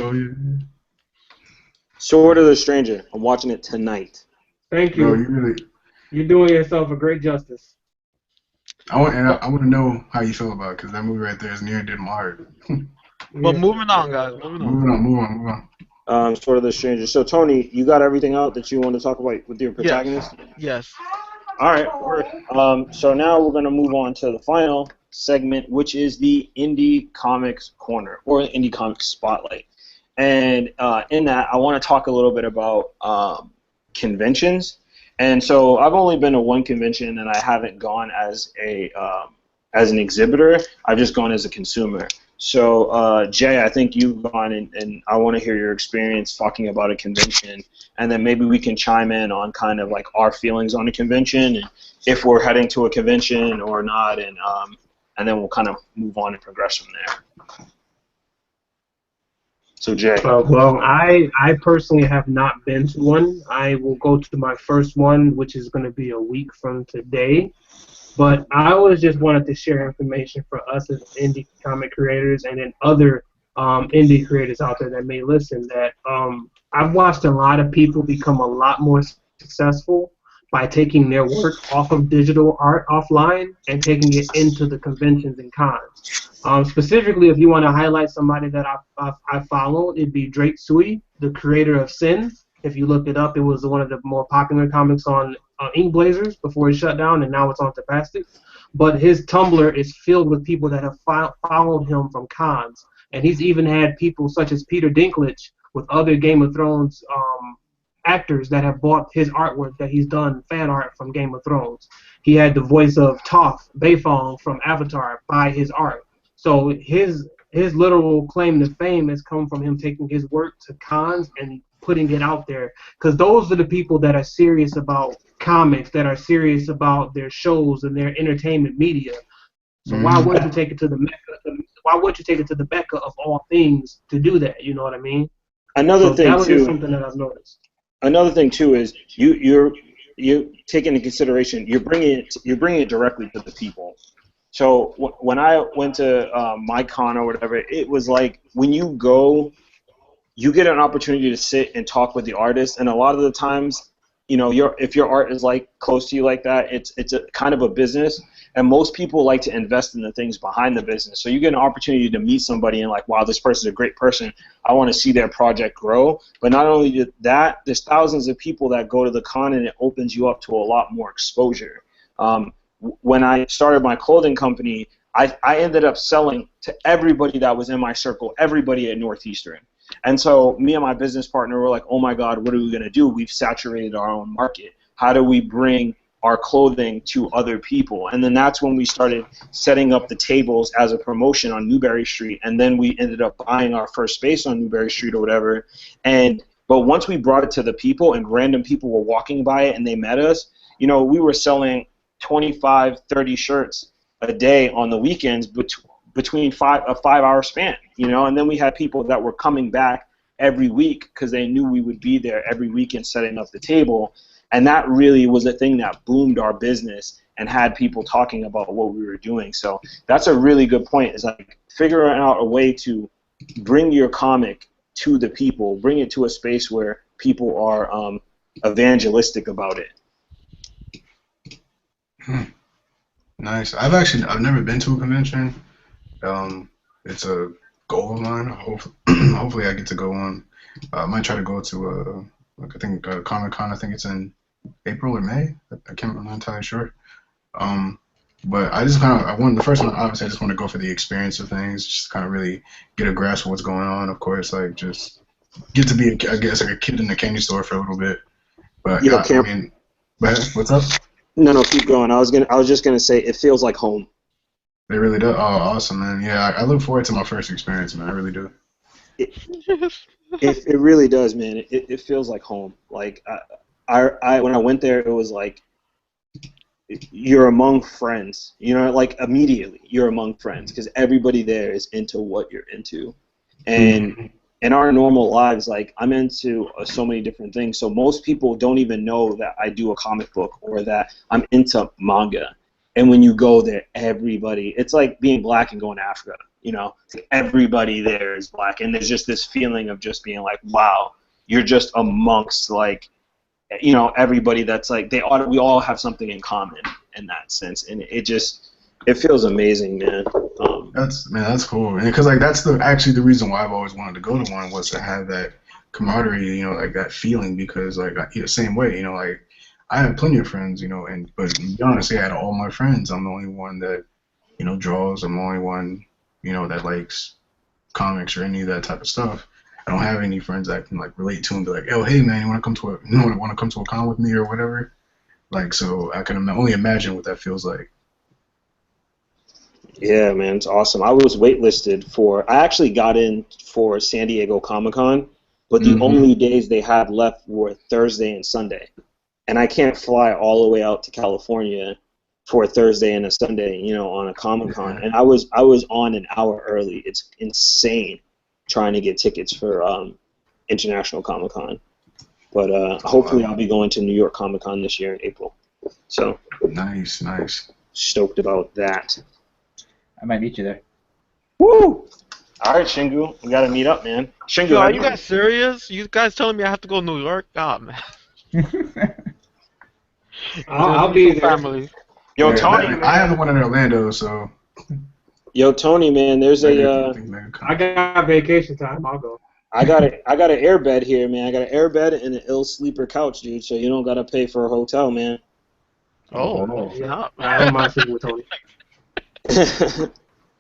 Oh yeah. Sword of the Stranger. I'm watching it tonight. Thank you. You're doing yourself a great justice. I want to know how you feel about it because that movie right there is near and dear to my heart. But Yeah. moving on, guys. Moving on. Move on. Sort of the stranger. So Tony, you got everything out that you want to talk about with your Yes. protagonist? Yes. All right. Word. So now we're gonna move on to the final segment, which is the Indie Comics Corner or Indie Comics Spotlight. And in that, I want to talk a little bit about conventions. And so I've only been to one convention, and I haven't gone as an exhibitor. I've just gone as a consumer. So Jay, I think you've gone, and I want to hear your experience talking about a convention, and then maybe we can chime in on kind of like our feelings on a convention, and if we're heading to a convention or not, and then we'll kind of move on and progress from there. So Jay. Well, I personally have not been to one. I will go to my first one, which is going to be a week from today. But I always just wanted to share information for us as indie comic creators and then other indie creators out there that may listen that I've watched a lot of people become a lot more successful by taking their work off of digital art offline and taking it into the conventions and cons. Specifically, if you want to highlight somebody that I followed, it'd be Drake Sui, the creator of Sin. If you look it up, it was one of the more popular comics on Ink Blazers before it shut down, and now it's on Tapastic. But his Tumblr is filled with people that have followed him from cons, and he's even had people such as Peter Dinklage with other Game of Thrones actors that have bought his artwork that he's done fan art from Game of Thrones. He had the voice of Toph Beifong from Avatar buy his art. So his literal claim to fame has come from him taking his work to cons and putting it out there, because those are the people that are serious about comics, that are serious about their shows and their entertainment media. So why wouldn't you take it to the Mecca? Why would you take it to the Mecca of all things to do that? You know what I mean? Another thing that was too. just something that I've noticed. Another thing too is you take into consideration you're bringing it directly to the people. So when I went to my con or whatever, it was like when you go, you get an opportunity to sit and talk with the artist, and a lot of the times, you know, if your art is like close to you like that, it's a kind of a business, and most people like to invest in the things behind the business. So you get an opportunity to meet somebody and like, wow, this person's a great person. I want to see their project grow. But not only that, there's thousands of people that go to the con, and it opens you up to a lot more exposure. When I started my clothing company, I ended up selling to everybody that was in my circle, everybody at Northeastern. And so me and my business partner were like, oh my God, what are we going to do? We've saturated our own market. How do we bring our clothing to other people? And then that's when we started setting up the tables as a promotion on Newberry Street. And then we ended up buying our first space on Newberry Street or whatever. But once we brought it to the people and random people were walking by it and they met us, you know, we were selling 25, 30 shirts a day on the weekends between a 5-hour span, you know, and then we had people that were coming back every week because they knew we would be there every weekend setting up the table, and that really was a thing that boomed our business and had people talking about what we were doing. So that's a really good point, is like figuring out a way to bring your comic to the people, bring it to a space where people are evangelistic about it. Nice. I've never been to a convention. It's a goal of mine. Hopefully I get to go on. I might try to go to I think Comic Con. I think it's in April or May. I'm not entirely sure. But I just the first one, obviously I just want to go for the experience of things, just kind of really get a grasp of what's going on. Of course, like just get to be I guess like a kid in the candy store for a little bit. But Yeah, I mean, what's up? No, keep going. I was just gonna say it feels like home. They really do. Oh, awesome, man. Yeah, I look forward to my first experience, man. I really do. It really does, man. It feels like home. Like I when I went there, it was like you're among friends. You know, like immediately you're among friends because everybody there is into what you're into, and in our normal lives, like I'm into so many different things. So most people don't even know that I do a comic book or that I'm into manga. And when you go there, everybody, it's like being black and going to Africa, you know? It's like everybody there is black, and there's just this feeling of just being like, wow, you're just amongst, like, you know, everybody that's like, we all have something in common in that sense, and it feels amazing, man. That's cool. And because like that's actually the reason why I've always wanted to go to one was to have that camaraderie, like that feeling. Because like same way, like I have plenty of friends, but to be honest, out of all my friends, I'm the only one that draws. I'm the only one that likes comics or any of that type of stuff. I don't have any friends that I can like relate to and be like, oh hey man, you want to come to a con with me or whatever. Like so, I can only imagine what that feels like. Yeah, man, it's awesome. I was waitlisted I actually got in for San Diego Comic-Con, but the only days they had left were Thursday and Sunday. And I can't fly all the way out to California for a Thursday and a Sunday, on a Comic-Con. And I was on an hour early. It's insane trying to get tickets for International Comic-Con. But hopefully I'll be going to New York Comic-Con this year in April. So nice. Stoked about that. I might meet you there. Woo! All right, Shingu, we gotta meet up, man. Shingu, Yo, are you guys serious? You guys telling me I have to go to New York? God, man. I'll be there. Family. Yo, Tony, man. I have one in Orlando, so. Yo, Tony, man, there's I got vacation time. I'll go. I got an airbed here, man. I got an airbed and an ill sleeper couch, dude. So you don't gotta pay for a hotel, man. Oh, yeah. I don't mind sitting with Tony.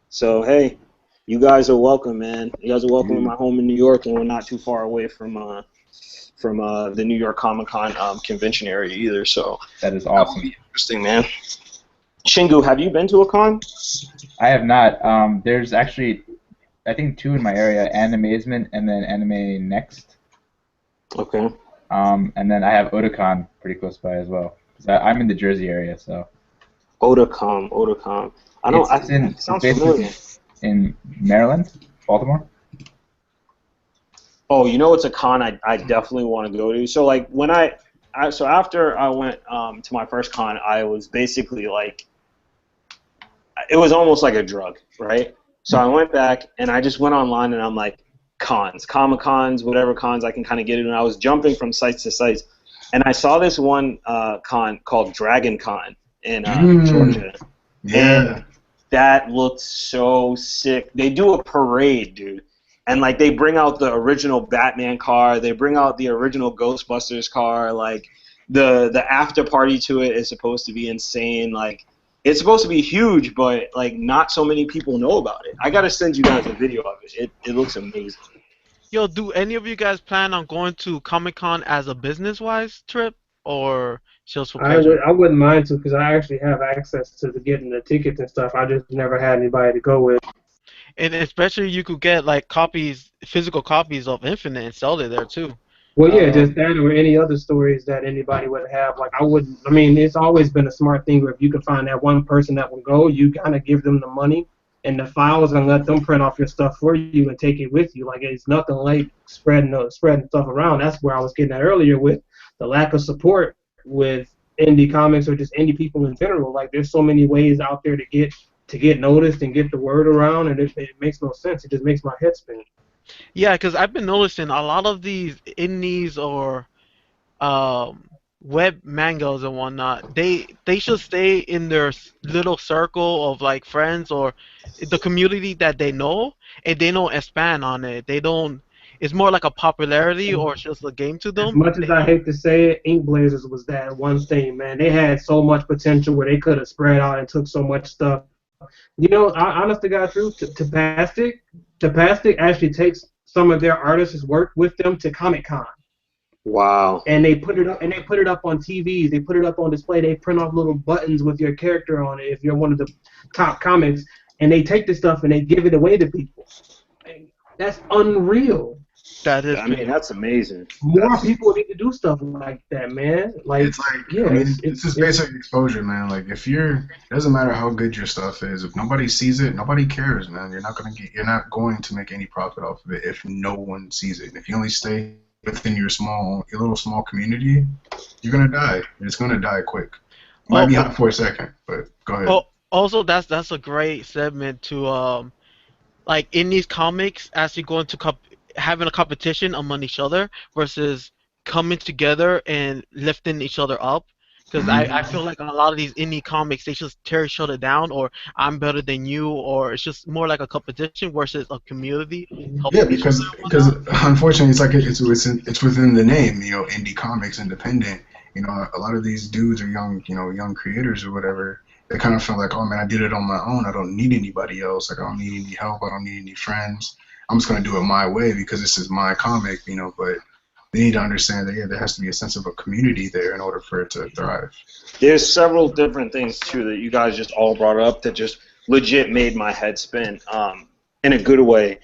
So hey, you guys are welcome, man. You guys are welcome in my home in New York, and we're not too far away from the New York Comic-Con convention area either. So that is awesome. Interesting, man. Shingu, have you been to a con? I have not. There's actually, I think, 2 in my area: Animazement and then Anime Next. Okay. And then I have Otakon pretty close by as well. I'm in the Jersey area, so. Otakon. It sounds familiar. In Maryland, Baltimore. Oh, it's a con I definitely want to go to. So like when so after I went to my first con, I was basically like, it was almost like a drug, right? So I went back and I just went online and I'm like, cons, Comic-Cons, whatever cons I can kind of get in. And I was jumping from sites to sites, and I saw this one con called Dragon Con in Georgia. Yeah. And that looked so sick. They do a parade, dude. And like they bring out the original Batman car, they bring out the original Ghostbusters car, like the after party to it is supposed to be insane. Like it's supposed to be huge, but like not so many people know about it. I gotta send you guys a video of it. It looks amazing. Yo, do any of you guys plan on going to Comic-Con as a business-wise trip, or just for pleasure? I wouldn't mind to, because I actually have access to getting the tickets and stuff. I just never had anybody to go with. And especially you could get like physical copies of Infinite and sell it there too. Well, yeah, just that or any other stories that anybody would have. Like I mean, it's always been a smart thing where if you can find that one person that will go, you kind of give them the money and the files and let them print off your stuff for you and take it with you. Like it's nothing like spreading stuff around. That's where I was getting at earlier with the lack of support with indie comics or just indie people in general. Like there's so many ways out there to get noticed and get the word around, and it makes no sense. It just makes my head spin. Yeah, because I've been noticing a lot of these indies or web mangas and whatnot, they should stay in their little circle of like friends or the community that they know, and they don't expand on it. They don't. It's more like a popularity or it's just a game to them. As much as I hate to say it, Ink Blazers was that one thing, man. They had so much potential where they could have spread out and took so much stuff. Honest to God, truth, Tapastic actually takes some of their artists' work with them to Comic-Con. Wow. And they put it up on TVs. They put it up on display. They print off little buttons with your character on it if you're one of the top comics. And they take this stuff and they give it away to people. That's unreal. That is. I mean, that's amazing. More people need to do stuff like that, man. Like it's like, yeah, I mean, it's just basic exposure, man. Like it doesn't matter how good your stuff is. If nobody sees it, nobody cares, man. You're not going to make any profit off of it if no one sees it. If you only stay within your little small community, you're gonna die. It's gonna die quick. It might be hot for a second, but go ahead. Also, that's a great segment to like in these comics, as you go into having a competition among each other versus coming together and lifting each other up. Because I Mhm. feel like a lot of these indie comics, they just tear shut it down, or I'm better than you, or it's just more like a competition versus a community Yeah, helping each other because and whatnot. unfortunately, it's like it's within the name, indie comics, independent. A lot of these dudes are young, young creators or whatever. They kind of feel like, oh man, I did it on my own. I don't need anybody else. Like I don't need any help. I don't need any friends. I'm just gonna do it my way because this is my comic. But they need to understand that there has to be a sense of a community there in order for it to thrive. There's several different things too that you guys just all brought up that just legit made my head spin, in a good way.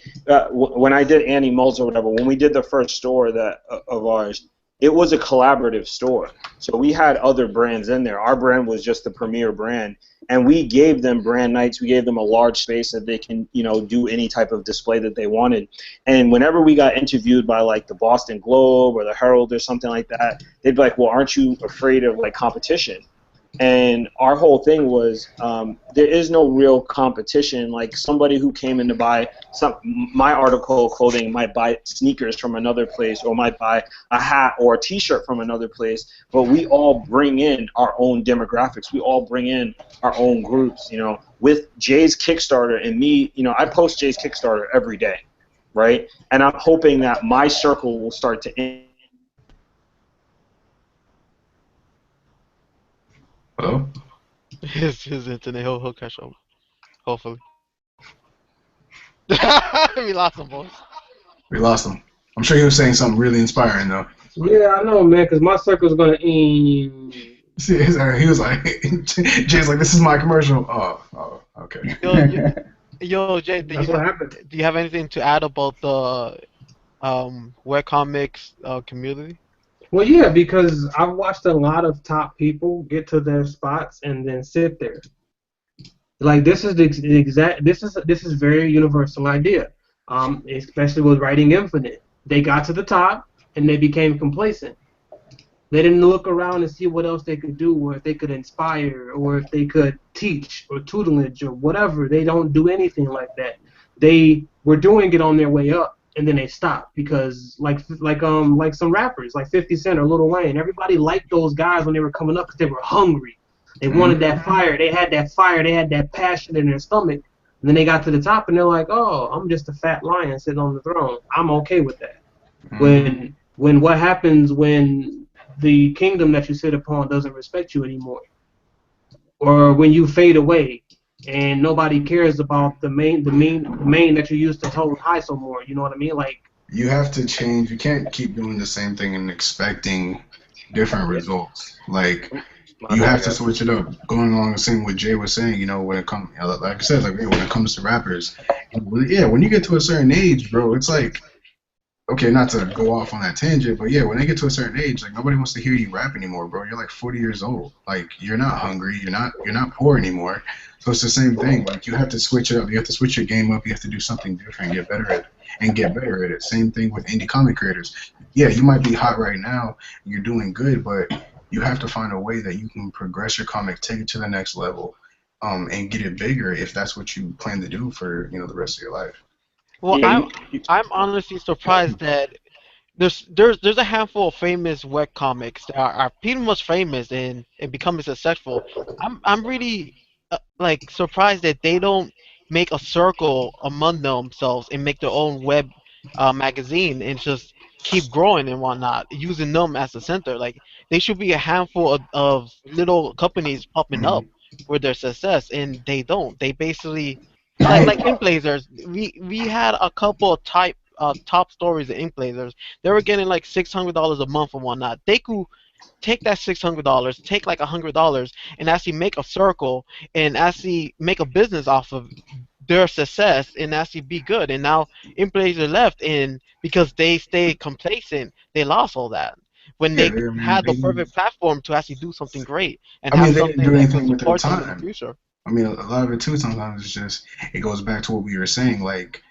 When I did Annie Moles or whatever, when we did the first store of ours, it was a collaborative store. So we had other brands in there. Our brand was just the premier brand, and we gave them brand nights. We gave them a large space that they can, do any type of display that they wanted. And whenever we got interviewed by like the Boston Globe or the Herald or something like that, they'd be like, "Well, aren't you afraid of like competition?" And our whole thing was, there is no real competition. Like somebody who came in to buy my article of clothing might buy sneakers from another place, or might buy a hat or a T-shirt from another place. But we all bring in our own demographics. We all bring in our own groups. With Jay's Kickstarter and me, I post Jay's Kickstarter every day, right? And I'm hoping that my circle will start to. Hello? His internet, he'll catch up, hopefully. We lost him, boys. We lost him. I'm sure he was saying something really inspiring though. Yeah, I know, man, because my circle's gonna end. See, he was like, Jay's like, this is my commercial. Oh, okay. Yo, Jay, That's what happened. do you have anything to add about the webcomics community? Well, yeah, because I've watched a lot of top people get to their spots and then sit there. Like this is the exact. This is very universal idea. Especially with writing Infinite, they got to the top and they became complacent. They didn't look around and see what else they could do, or if they could inspire, or if they could teach, or tutelage, or whatever. They don't do anything like that. They were doing it on their way up, and then they stopped because, like some rappers, like 50 Cent or Lil Wayne, everybody liked those guys when they were coming up because they were hungry. They wanted that fire. They had that fire. They had that passion in their stomach. And then they got to the top, and they're like, "Oh, I'm just a fat lion sitting on the throne. I'm okay with that." When what happens when the kingdom that you sit upon doesn't respect you anymore, or when you fade away and nobody cares about the main that you used to hold high so more, you know what I mean? Like You have to change. You can't keep doing the same thing and expecting different results. Like you have to switch it up. Going along the same what Jay was saying, when it comes, like I said, like when it comes to rappers, when you get to a certain age, bro, it's like, okay, not to go off on that tangent, but yeah, when they get to a certain age, like nobody wants to hear you rap anymore, bro. You're like 40 years old. Like you're not hungry. You're not poor anymore. So it's the same thing. Like you have to switch it up. You have to switch your game up. You have to do something different, get better at it. Same thing with indie comic creators. Yeah, you might be hot right now. You're doing good, but you have to find a way that you can progress your comic, take it to the next level, and get it bigger if that's what you plan to do for the rest of your life. Well, Yeah, I'm honestly surprised that there's a handful of famous web comics that are pretty much famous and becoming successful. I'm really like surprised that they don't make a circle among themselves and make their own web magazine and just keep growing and whatnot, using them as the center. Like they should be a handful of little companies popping up Mhm. with their success, and they don't. They basically I like Ink Blazers. We had a couple of top stories of Ink Blazers. They were getting like $600 a month and whatnot. They could take that $600, take like $100, and actually make a circle and actually make a business off of their success and actually be good. And now Inflator left, and because they stayed complacent, they lost all that. When yeah, they they, I mean, had the perfect platform to actually do something great and I mean, have they didn't something do that could anything with their support them in the time. future. I mean, a lot of it too. Sometimes it goes back to what we were saying. Like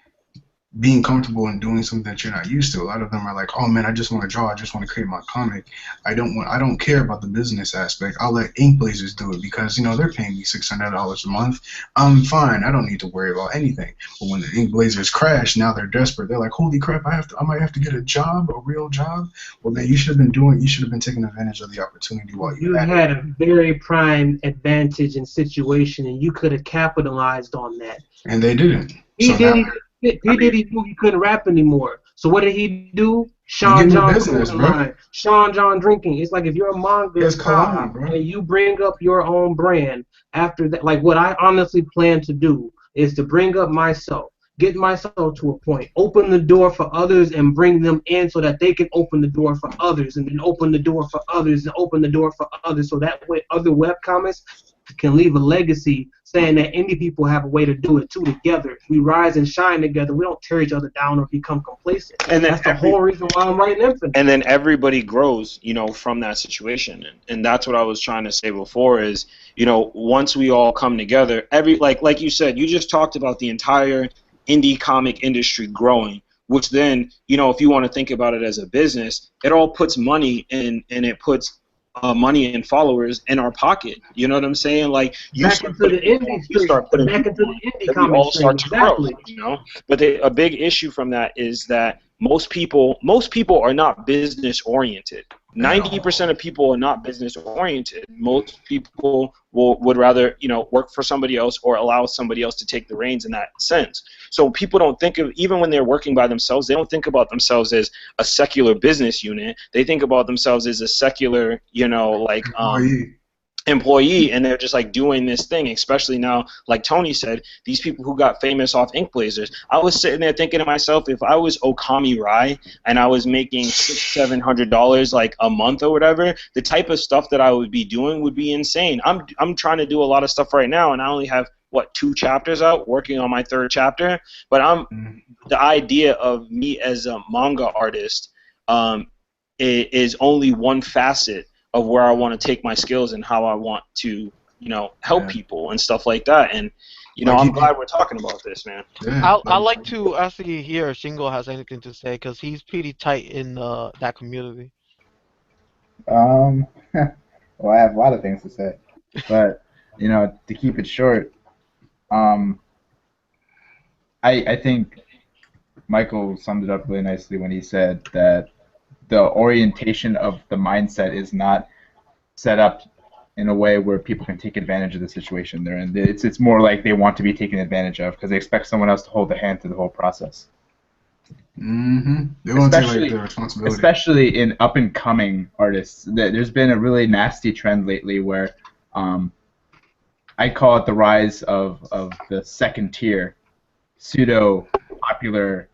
being comfortable in doing something that you're not used to. A lot of them are like, oh man, I just want to draw. I just want to create my comic. I don't care about the business aspect. I'll let Ink Blazers do it because, you know, they're paying me $600 a month. I'm fine. I don't need to worry about anything. But when the Ink Blazers crash, now they're desperate. They're like, holy crap, I might have to get a job, a real job. Well, then you should have been taking advantage of the opportunity while You had had it. a very prime advantage and situation, and you could have capitalized on that. And they didn't. He So now did. He knew he couldn't rap anymore. So what did he do? you Sean give me John business, clothing bro. line. Sean John drinking. It's like if you're a manga It's guy cologne, bro. and you bring up your own brand after that, like what I honestly plan to do is to bring up myself, get myself to a point, open the door for others and bring them in so that they can open the door for others and then open the door for others and open the door for others so that way other webcomics can leave a legacy saying that indie people have a way to do it too together. We rise and shine together. We don't tear each other down or become complacent. And then that's the whole reason why I'm writing Infinite. And then everybody grows, you know, from that situation. And that's what I was trying to say before is, you know, once we all come together, like you said, you just talked about the entire indie comic industry growing, which then, you know, if you want to think about it as a business, it all puts money in, and it puts money and followers in our pocket. You know what I'm saying? Like you back into the indie comic stream. Exactly. You know, but a big issue from that is that most people are not business oriented. 90% of people are not business oriented. Most people would rather, you know, work for somebody else or allow somebody else to take the reins in that sense. So people don't think of, even when they're working by themselves, they don't think about themselves as a secular business unit. They think about themselves as a secular, you know, like employee, and they're just like doing this thing, especially now, like Tony said, these people who got famous off Ink Blazers. I was sitting there thinking to myself, if I was Okami Rai and I was making $600-700 like a month or whatever, the type of stuff that I would be doing would be insane. I'm trying to do a lot of stuff right now, and I only have 2 chapters out, working on my 3rd chapter, but the idea of me as a manga artist is only one facet of where I want to take my skills and how I want to, you know, help people and stuff like that. And, you know, I'm glad we're talking about this, man. Yeah, I'd like to actually hear if Shingo has anything to say, because he's pretty tight in that community. Well, I have a lot of things to say, but, you know, to keep it short, I think Michael summed it up really nicely when he said that the orientation of the mindset is not set up in a way where people can take advantage of the situation they're in. It's more like they want to be taken advantage of because they expect someone else to hold their hand through the whole process. Mm-hmm. They want to take like, their responsibility. Especially in up-and-coming artists. There's been a really nasty trend lately where I call it the rise of the second tier, pseudo-popular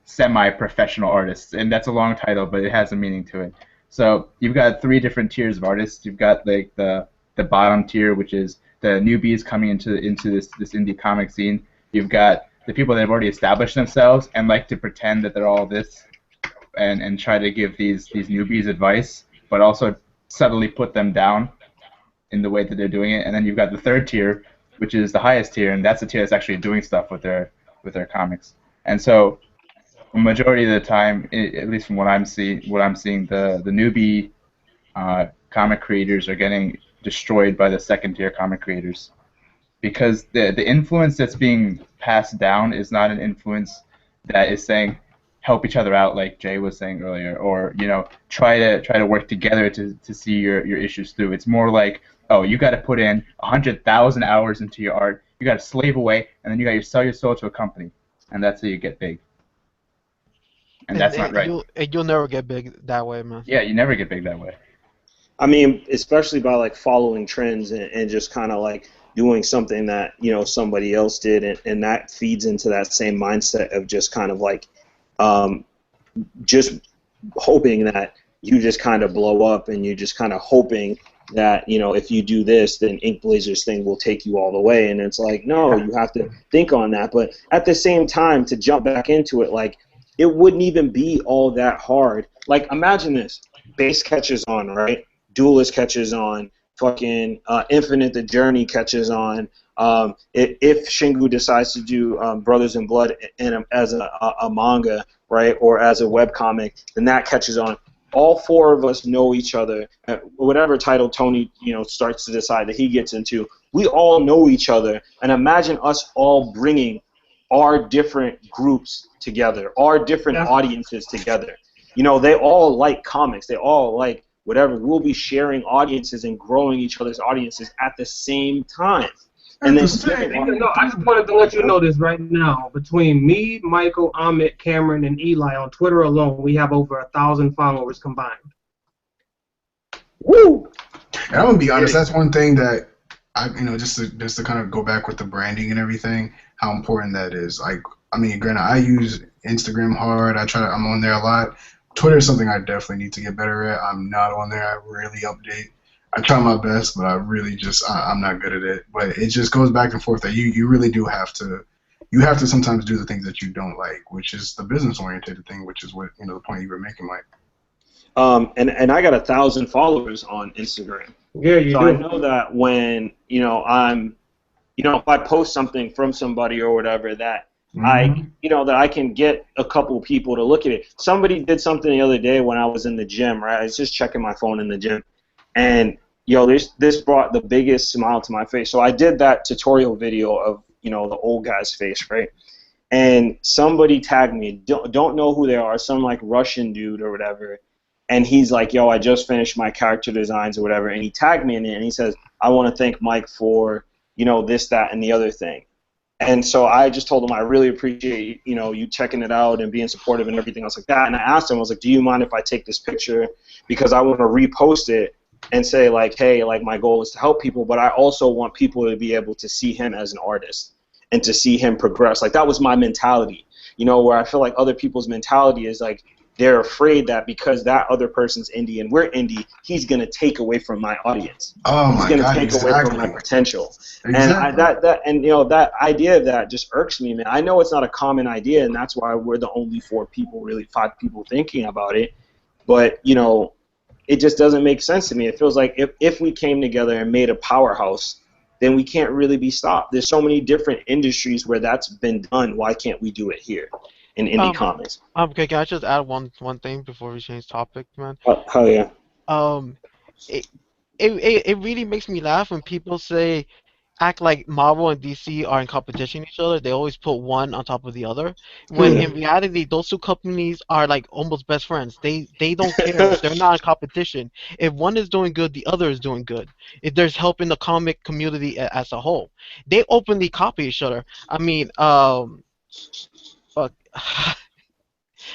semi-professional artists, and that's a long title, but it has a meaning to it. So you've got 3 different tiers of artists. You've got like the bottom tier, which is the newbies coming into this indie comic scene. You've got the people that have already established themselves and like to pretend that they're all this, and try to give these newbies advice, but also subtly put them down in the way that they're doing it. And then you've got the 3rd tier, which is the highest tier, and that's the tier that's actually doing stuff with their comics. And so the majority of the time, at least from what I'm seeing, the newbie comic creators are getting destroyed by the 2nd tier comic creators, because the influence that's being passed down is not an influence that is saying help each other out, like Jay was saying earlier, or, you know, try to work together to see your issues through. It's more like, oh, you got to put in 100,000 hours into your art, you got to slave away, and then you got to sell your soul to a company, and that's how you get big. And that's not right. You'll never get big that way, man. Yeah, you never get big that way. I mean, especially by like following trends and just kind of like doing something that, you know, somebody else did, and that feeds into that same mindset of just kind of like just hoping that you just kind of blow up, and you just kind of hoping that, you know, if you do this, then Ink Blazers thing will take you all the way. And it's like, no, you have to think on that. But at the same time, to jump back into it, like, it wouldn't even be all that hard. Like, imagine this. Base catches on, right? Duelist catches on. Fucking Infinite the Journey catches on. If Shingu decides to do Brothers in Blood as a manga, right, or as a webcomic, then that catches on. All four of us know each other. Whatever title Tony, starts to decide that he gets into, we all know each other. And imagine us all bringing our different groups together, our different audiences together. They all like comics. They all like whatever. We'll be sharing audiences and growing each other's audiences at the same time. And then no, I just wanted to let you know this right now. Between me, Michael, Amit, Cameron, and Eli on Twitter alone, we have over 1,000 followers combined. Woo! And I'm gonna be honest. That's one thing that just to kind of go back with the branding and everything, how important that is. Like, I mean, granted, I use Instagram hard. I'm on there a lot. Twitter is something I definitely need to get better at. I'm not on there. I rarely update. I try my best, but I really I'm not good at it. But it just goes back and forth that you really do have to. You have to sometimes do the things that you don't like, which is the business-oriented thing, which is what the point you were making, Mike. And I got 1,000 followers on Instagram. Yeah, you do. I know that when I'm, if I post something from somebody or whatever that that I can get a couple people to look at it. Somebody did something the other day when I was in the gym, right? I was just checking my phone in the gym, and this brought the biggest smile to my face. So I did that tutorial video of the old guy's face, right? And somebody tagged me. Don't know who they are. Some like Russian dude or whatever. And he's like, yo, I just finished my character designs or whatever. And he tagged me in it, and he says, I want to thank Mike for, this, that, and the other thing. And so I just told him I really appreciate, you checking it out and being supportive and everything else like that. And I asked him, I was like, do you mind if I take this picture? Because I want to repost it and say, like, hey, like, my goal is to help people, but I also want people to be able to see him as an artist and to see him progress. Like, that was my mentality, where I feel like other people's mentality is like, they're afraid that because that other person's indie and we're indie, he's going to take away from my audience. He's going to take away from my potential. Exactly. And that idea of that just irks me, man. I know it's not a common idea, and that's why we're the only 5 people thinking about it. But, it just doesn't make sense to me. It feels like if we came together and made a powerhouse, then we can't really be stopped. There's so many different industries where that's been done. Why can't we do it here in indie comics? Okay, can I just add one thing before we change topic, man? Hell yeah. It really makes me laugh when people act like Marvel and DC are in competition with each other. They always put one on top of the other. When in reality, those two companies are like almost best friends. They don't care. They're not in competition. If one is doing good, the other is doing good. If there's helping the comic community as a whole, they openly copy each other. I mean,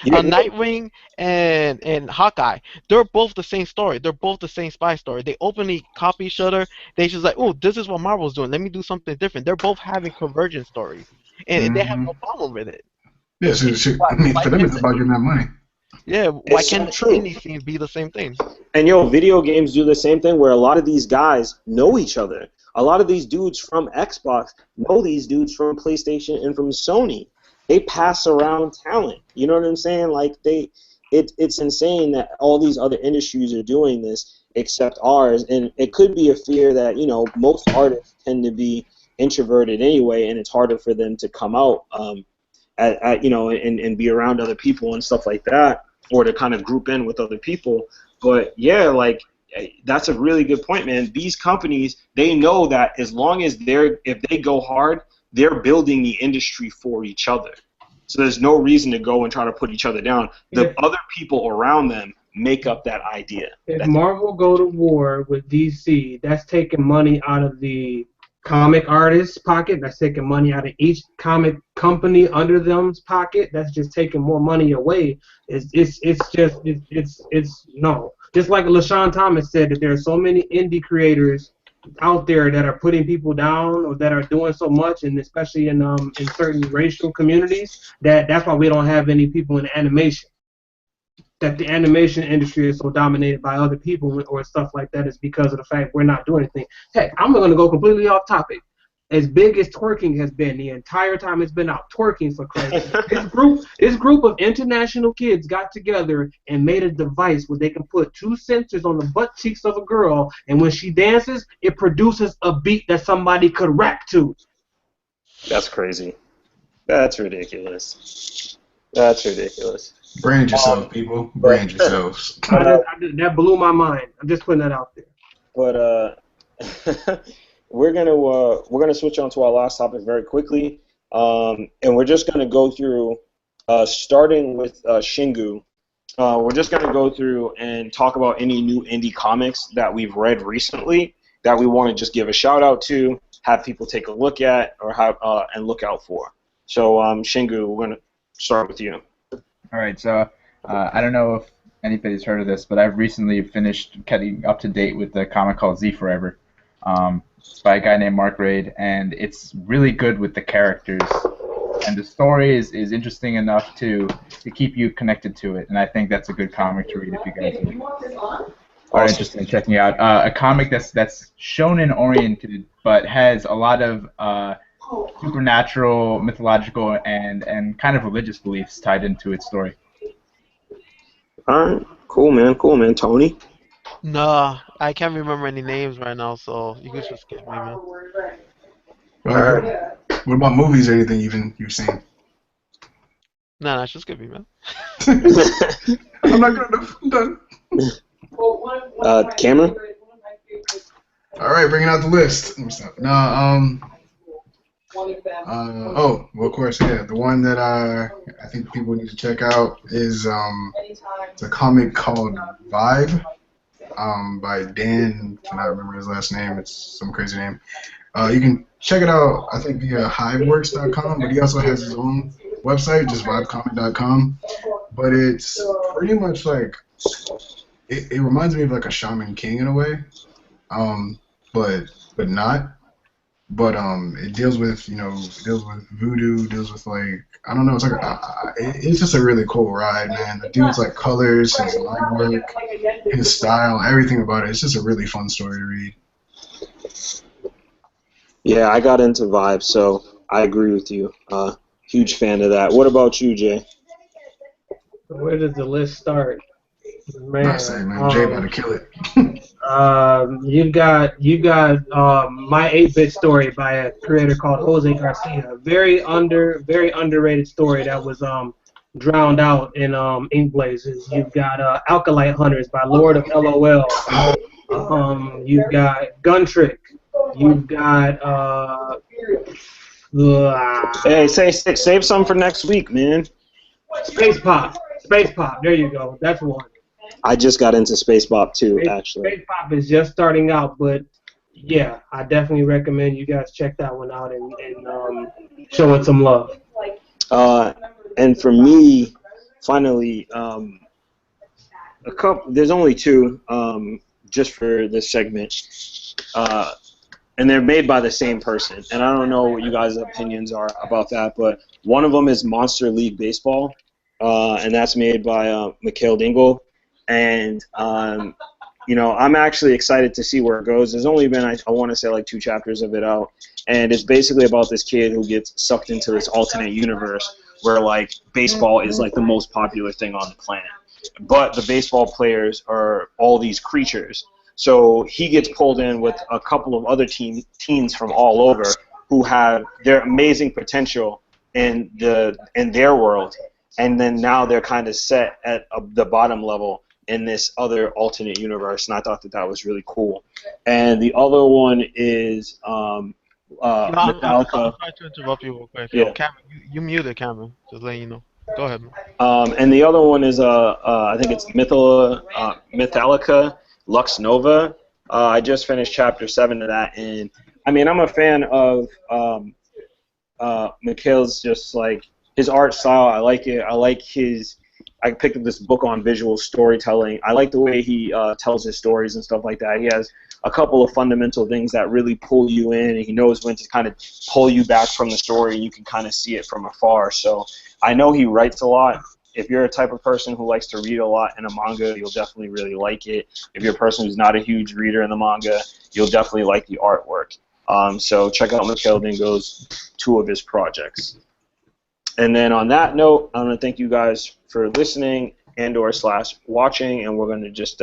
Nightwing and Hawkeye, they're both the same story. They're both the same spy story. They openly copy each other. They just like, oh, this is what Marvel's doing. Let me do something different. They're both having convergent stories, and they have no problem with it. Yeah, for them it's about getting that money. Yeah, why can't the indie scene be the same thing? And video games do the same thing where a lot of these guys know each other. A lot of these dudes from Xbox know these dudes from PlayStation and from Sony. They pass around talent. You know what I'm saying? Like it's insane that all these other industries are doing this except ours, and it could be a fear that most artists tend to be introverted anyway, and it's harder for them to come out, and be around other people and stuff like that, or to kind of group in with other people. But yeah, like that's a really good point, man. These companies, they know that as long as if they go hard, they're building the industry for each other. So there's no reason to go and try to put each other down. The other people around them make up that idea. If Marvel go to war with DC, that's taking money out of the comic artist's pocket. That's taking money out of each comic company under them's pocket. That's just taking more money away. It's no. Just like LaShawn Thomas said, that there are so many indie creators out there that are putting people down or that are doing so much, and especially in certain racial communities, that's why we don't have any people in animation. That the animation industry is so dominated by other people or stuff like that is because of the fact we're not doing anything. Heck, I'm going to go completely off topic. as big as twerking has been the entire time it's been out. Twerking for Christ. This group of international kids got together and made a device where they can put 2 sensors on the butt cheeks of a girl, and when she dances, it produces a beat that somebody could rap to. That's crazy. That's ridiculous. That's ridiculous. Brand yourself, people. Brand yourselves. That blew my mind. I'm just putting that out there. But we're gonna switch on to our last topic very quickly, and we're just gonna go through, starting with Shingu. We're just gonna go through and talk about any new indie comics that we've read recently that we want to just give a shout out to, have people take a look at, or have and look out for. So Shingu, we're gonna start with you. All right, so I don't know if anybody's heard of this, but I've recently finished getting up to date with the comic called Z Forever, by a guy named Mark Raid, and it's really good with the characters, and the story is interesting enough to keep you connected to it, and I think that's a good comic to read if you guys are interested in checking out. A comic that's shonen oriented, but has a lot of supernatural, mythological, and kind of religious beliefs tied into its story. All right, cool man. Tony. Nah, I can't remember any names right now, so you can just skip me, man. All right. What about movies or anything you've seen? Nah, just skip me, man. I'm not good enough. I'm done. Cameron. All right, bringing out the list. Let me stop. No, well, of course, yeah. The one that I think people need to check out is it's a comic called Vibe, by Dan. Cannot remember his last name. It's some crazy name. You can check it out, I think, via hiveworks.com, but he also has his own website, just vibecomic.com. But it's pretty much like it reminds me of like a Shaman King in a way, but not. But it deals with voodoo, deals with like, I don't know, it's like it's just a really cool ride, man. The dude's like colors, his line work, his style, everything about it. It's just a really fun story to read. Yeah, I got into Vibe, so I agree with you. Huge fan of that. What about you, Jay? Where does the list start? Man, Not saying, man, Jay about to kill it. you got My 8-Bit Story by a creator called Jose Garcia. Very underrated story that was drowned out in Ink Blazes. You've got Alkalite Hunters by Lord of LOL. You've got Gun Trick. You've got Hey, save some for next week, man. Space Pop. There you go. That's one. I just got into Space Bop too, actually. Space Pop is just starting out, but yeah, I definitely recommend you guys check that one out and show it some love. And for me, finally, there's only two, just for this segment, and they're made by the same person. And I don't know what you guys' opinions are about that, but one of them is Monster League Baseball, and that's made by Mikhail Dingle. And, I'm actually excited to see where it goes. There's only been, I want to say, like 2 chapters of it out. And it's basically about this kid who gets sucked into this alternate universe where, like, baseball is, like, the most popular thing on the planet. But the baseball players are all these creatures. So he gets pulled in with a couple of other teens from all over who have their amazing potential in their world. And then now they're kind of set at the bottom level in this other alternate universe, and I thought that was really cool. And the other one is I'm Metallica. sorry to interrupt you real quick. Yeah. Yo, Cameron, you muted, Cameron. Just letting you know. Go ahead, man. And the other one is I think it's Metallica Lux Nova. I just finished chapter 7 of that, and I mean, I'm a fan of Mikhail's, just like his art style. I like it. I picked up this book on visual storytelling. I like the way he tells his stories and stuff like that. He has a couple of fundamental things that really pull you in, and he knows when to kind of pull you back from the story, and you can kind of see it from afar. So I know he writes a lot. If you're a type of person who likes to read a lot in a manga, you'll definitely really like it. If you're a person who's not a huge reader in the manga, you'll definitely like the artwork. So check out Mikhail Dingo's 2 of his projects. And then on that note, I'm going to thank you guys for listening and/or / watching, and we're going to just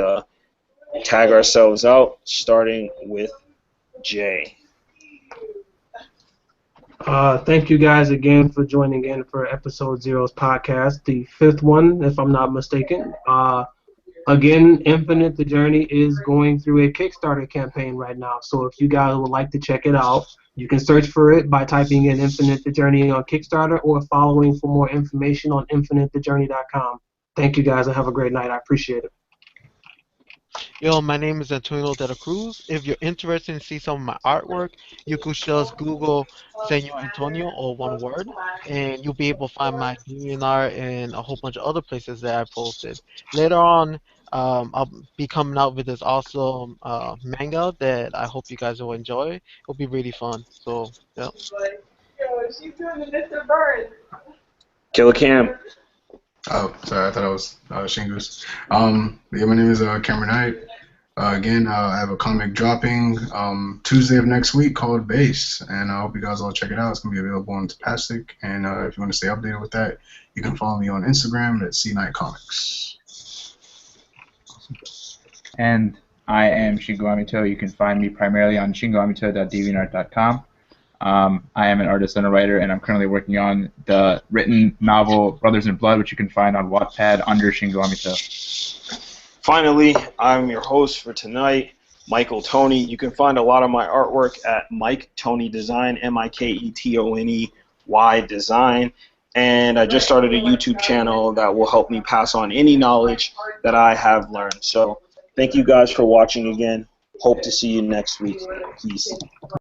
tag ourselves out, starting with Jay. Thank you guys again for joining in for episode 0's podcast, the 5th one, if I'm not mistaken. Again, Infinite the Journey is going through a Kickstarter campaign right now. So if you guys would like to check it out, you can search for it by typing in Infinite the Journey on Kickstarter or following for more information on infinitethejourney.com. Thank you guys and have a great night. I appreciate it. Yo, my name is Antonio Delacruz. If you're interested in see some of my artwork, you could just Google Senor Antonio or one word, and you'll be able to find my DeviantArt and a whole bunch of other places that I posted. Later on, I'll be coming out with this awesome manga that I hope you guys will enjoy. It'll be really fun. So, yeah. Killer Cam. Oh, sorry, I thought I was Shingus. Yeah, my name is Cameron Knight. Again, I have a comic dropping Tuesday of next week called Base, and I hope you guys all check it out. It's going to be available on Tapastic, and if you want to stay updated with that, you can follow me on Instagram at CKnightComics. And I am Shingo Amito. You can find me primarily on shingoamito.deviantart.com. I am an artist and a writer, and I'm currently working on the written novel Brothers in Blood, which you can find on Wattpad under Shingo Amito. Finally, I'm your host for tonight, Michael Tony. You can find a lot of my artwork at Mike Tony Design, MikeTonyY Design. And I just started a YouTube channel that will help me pass on any knowledge that I have learned. So thank you guys for watching again. Hope to see you next week. Peace.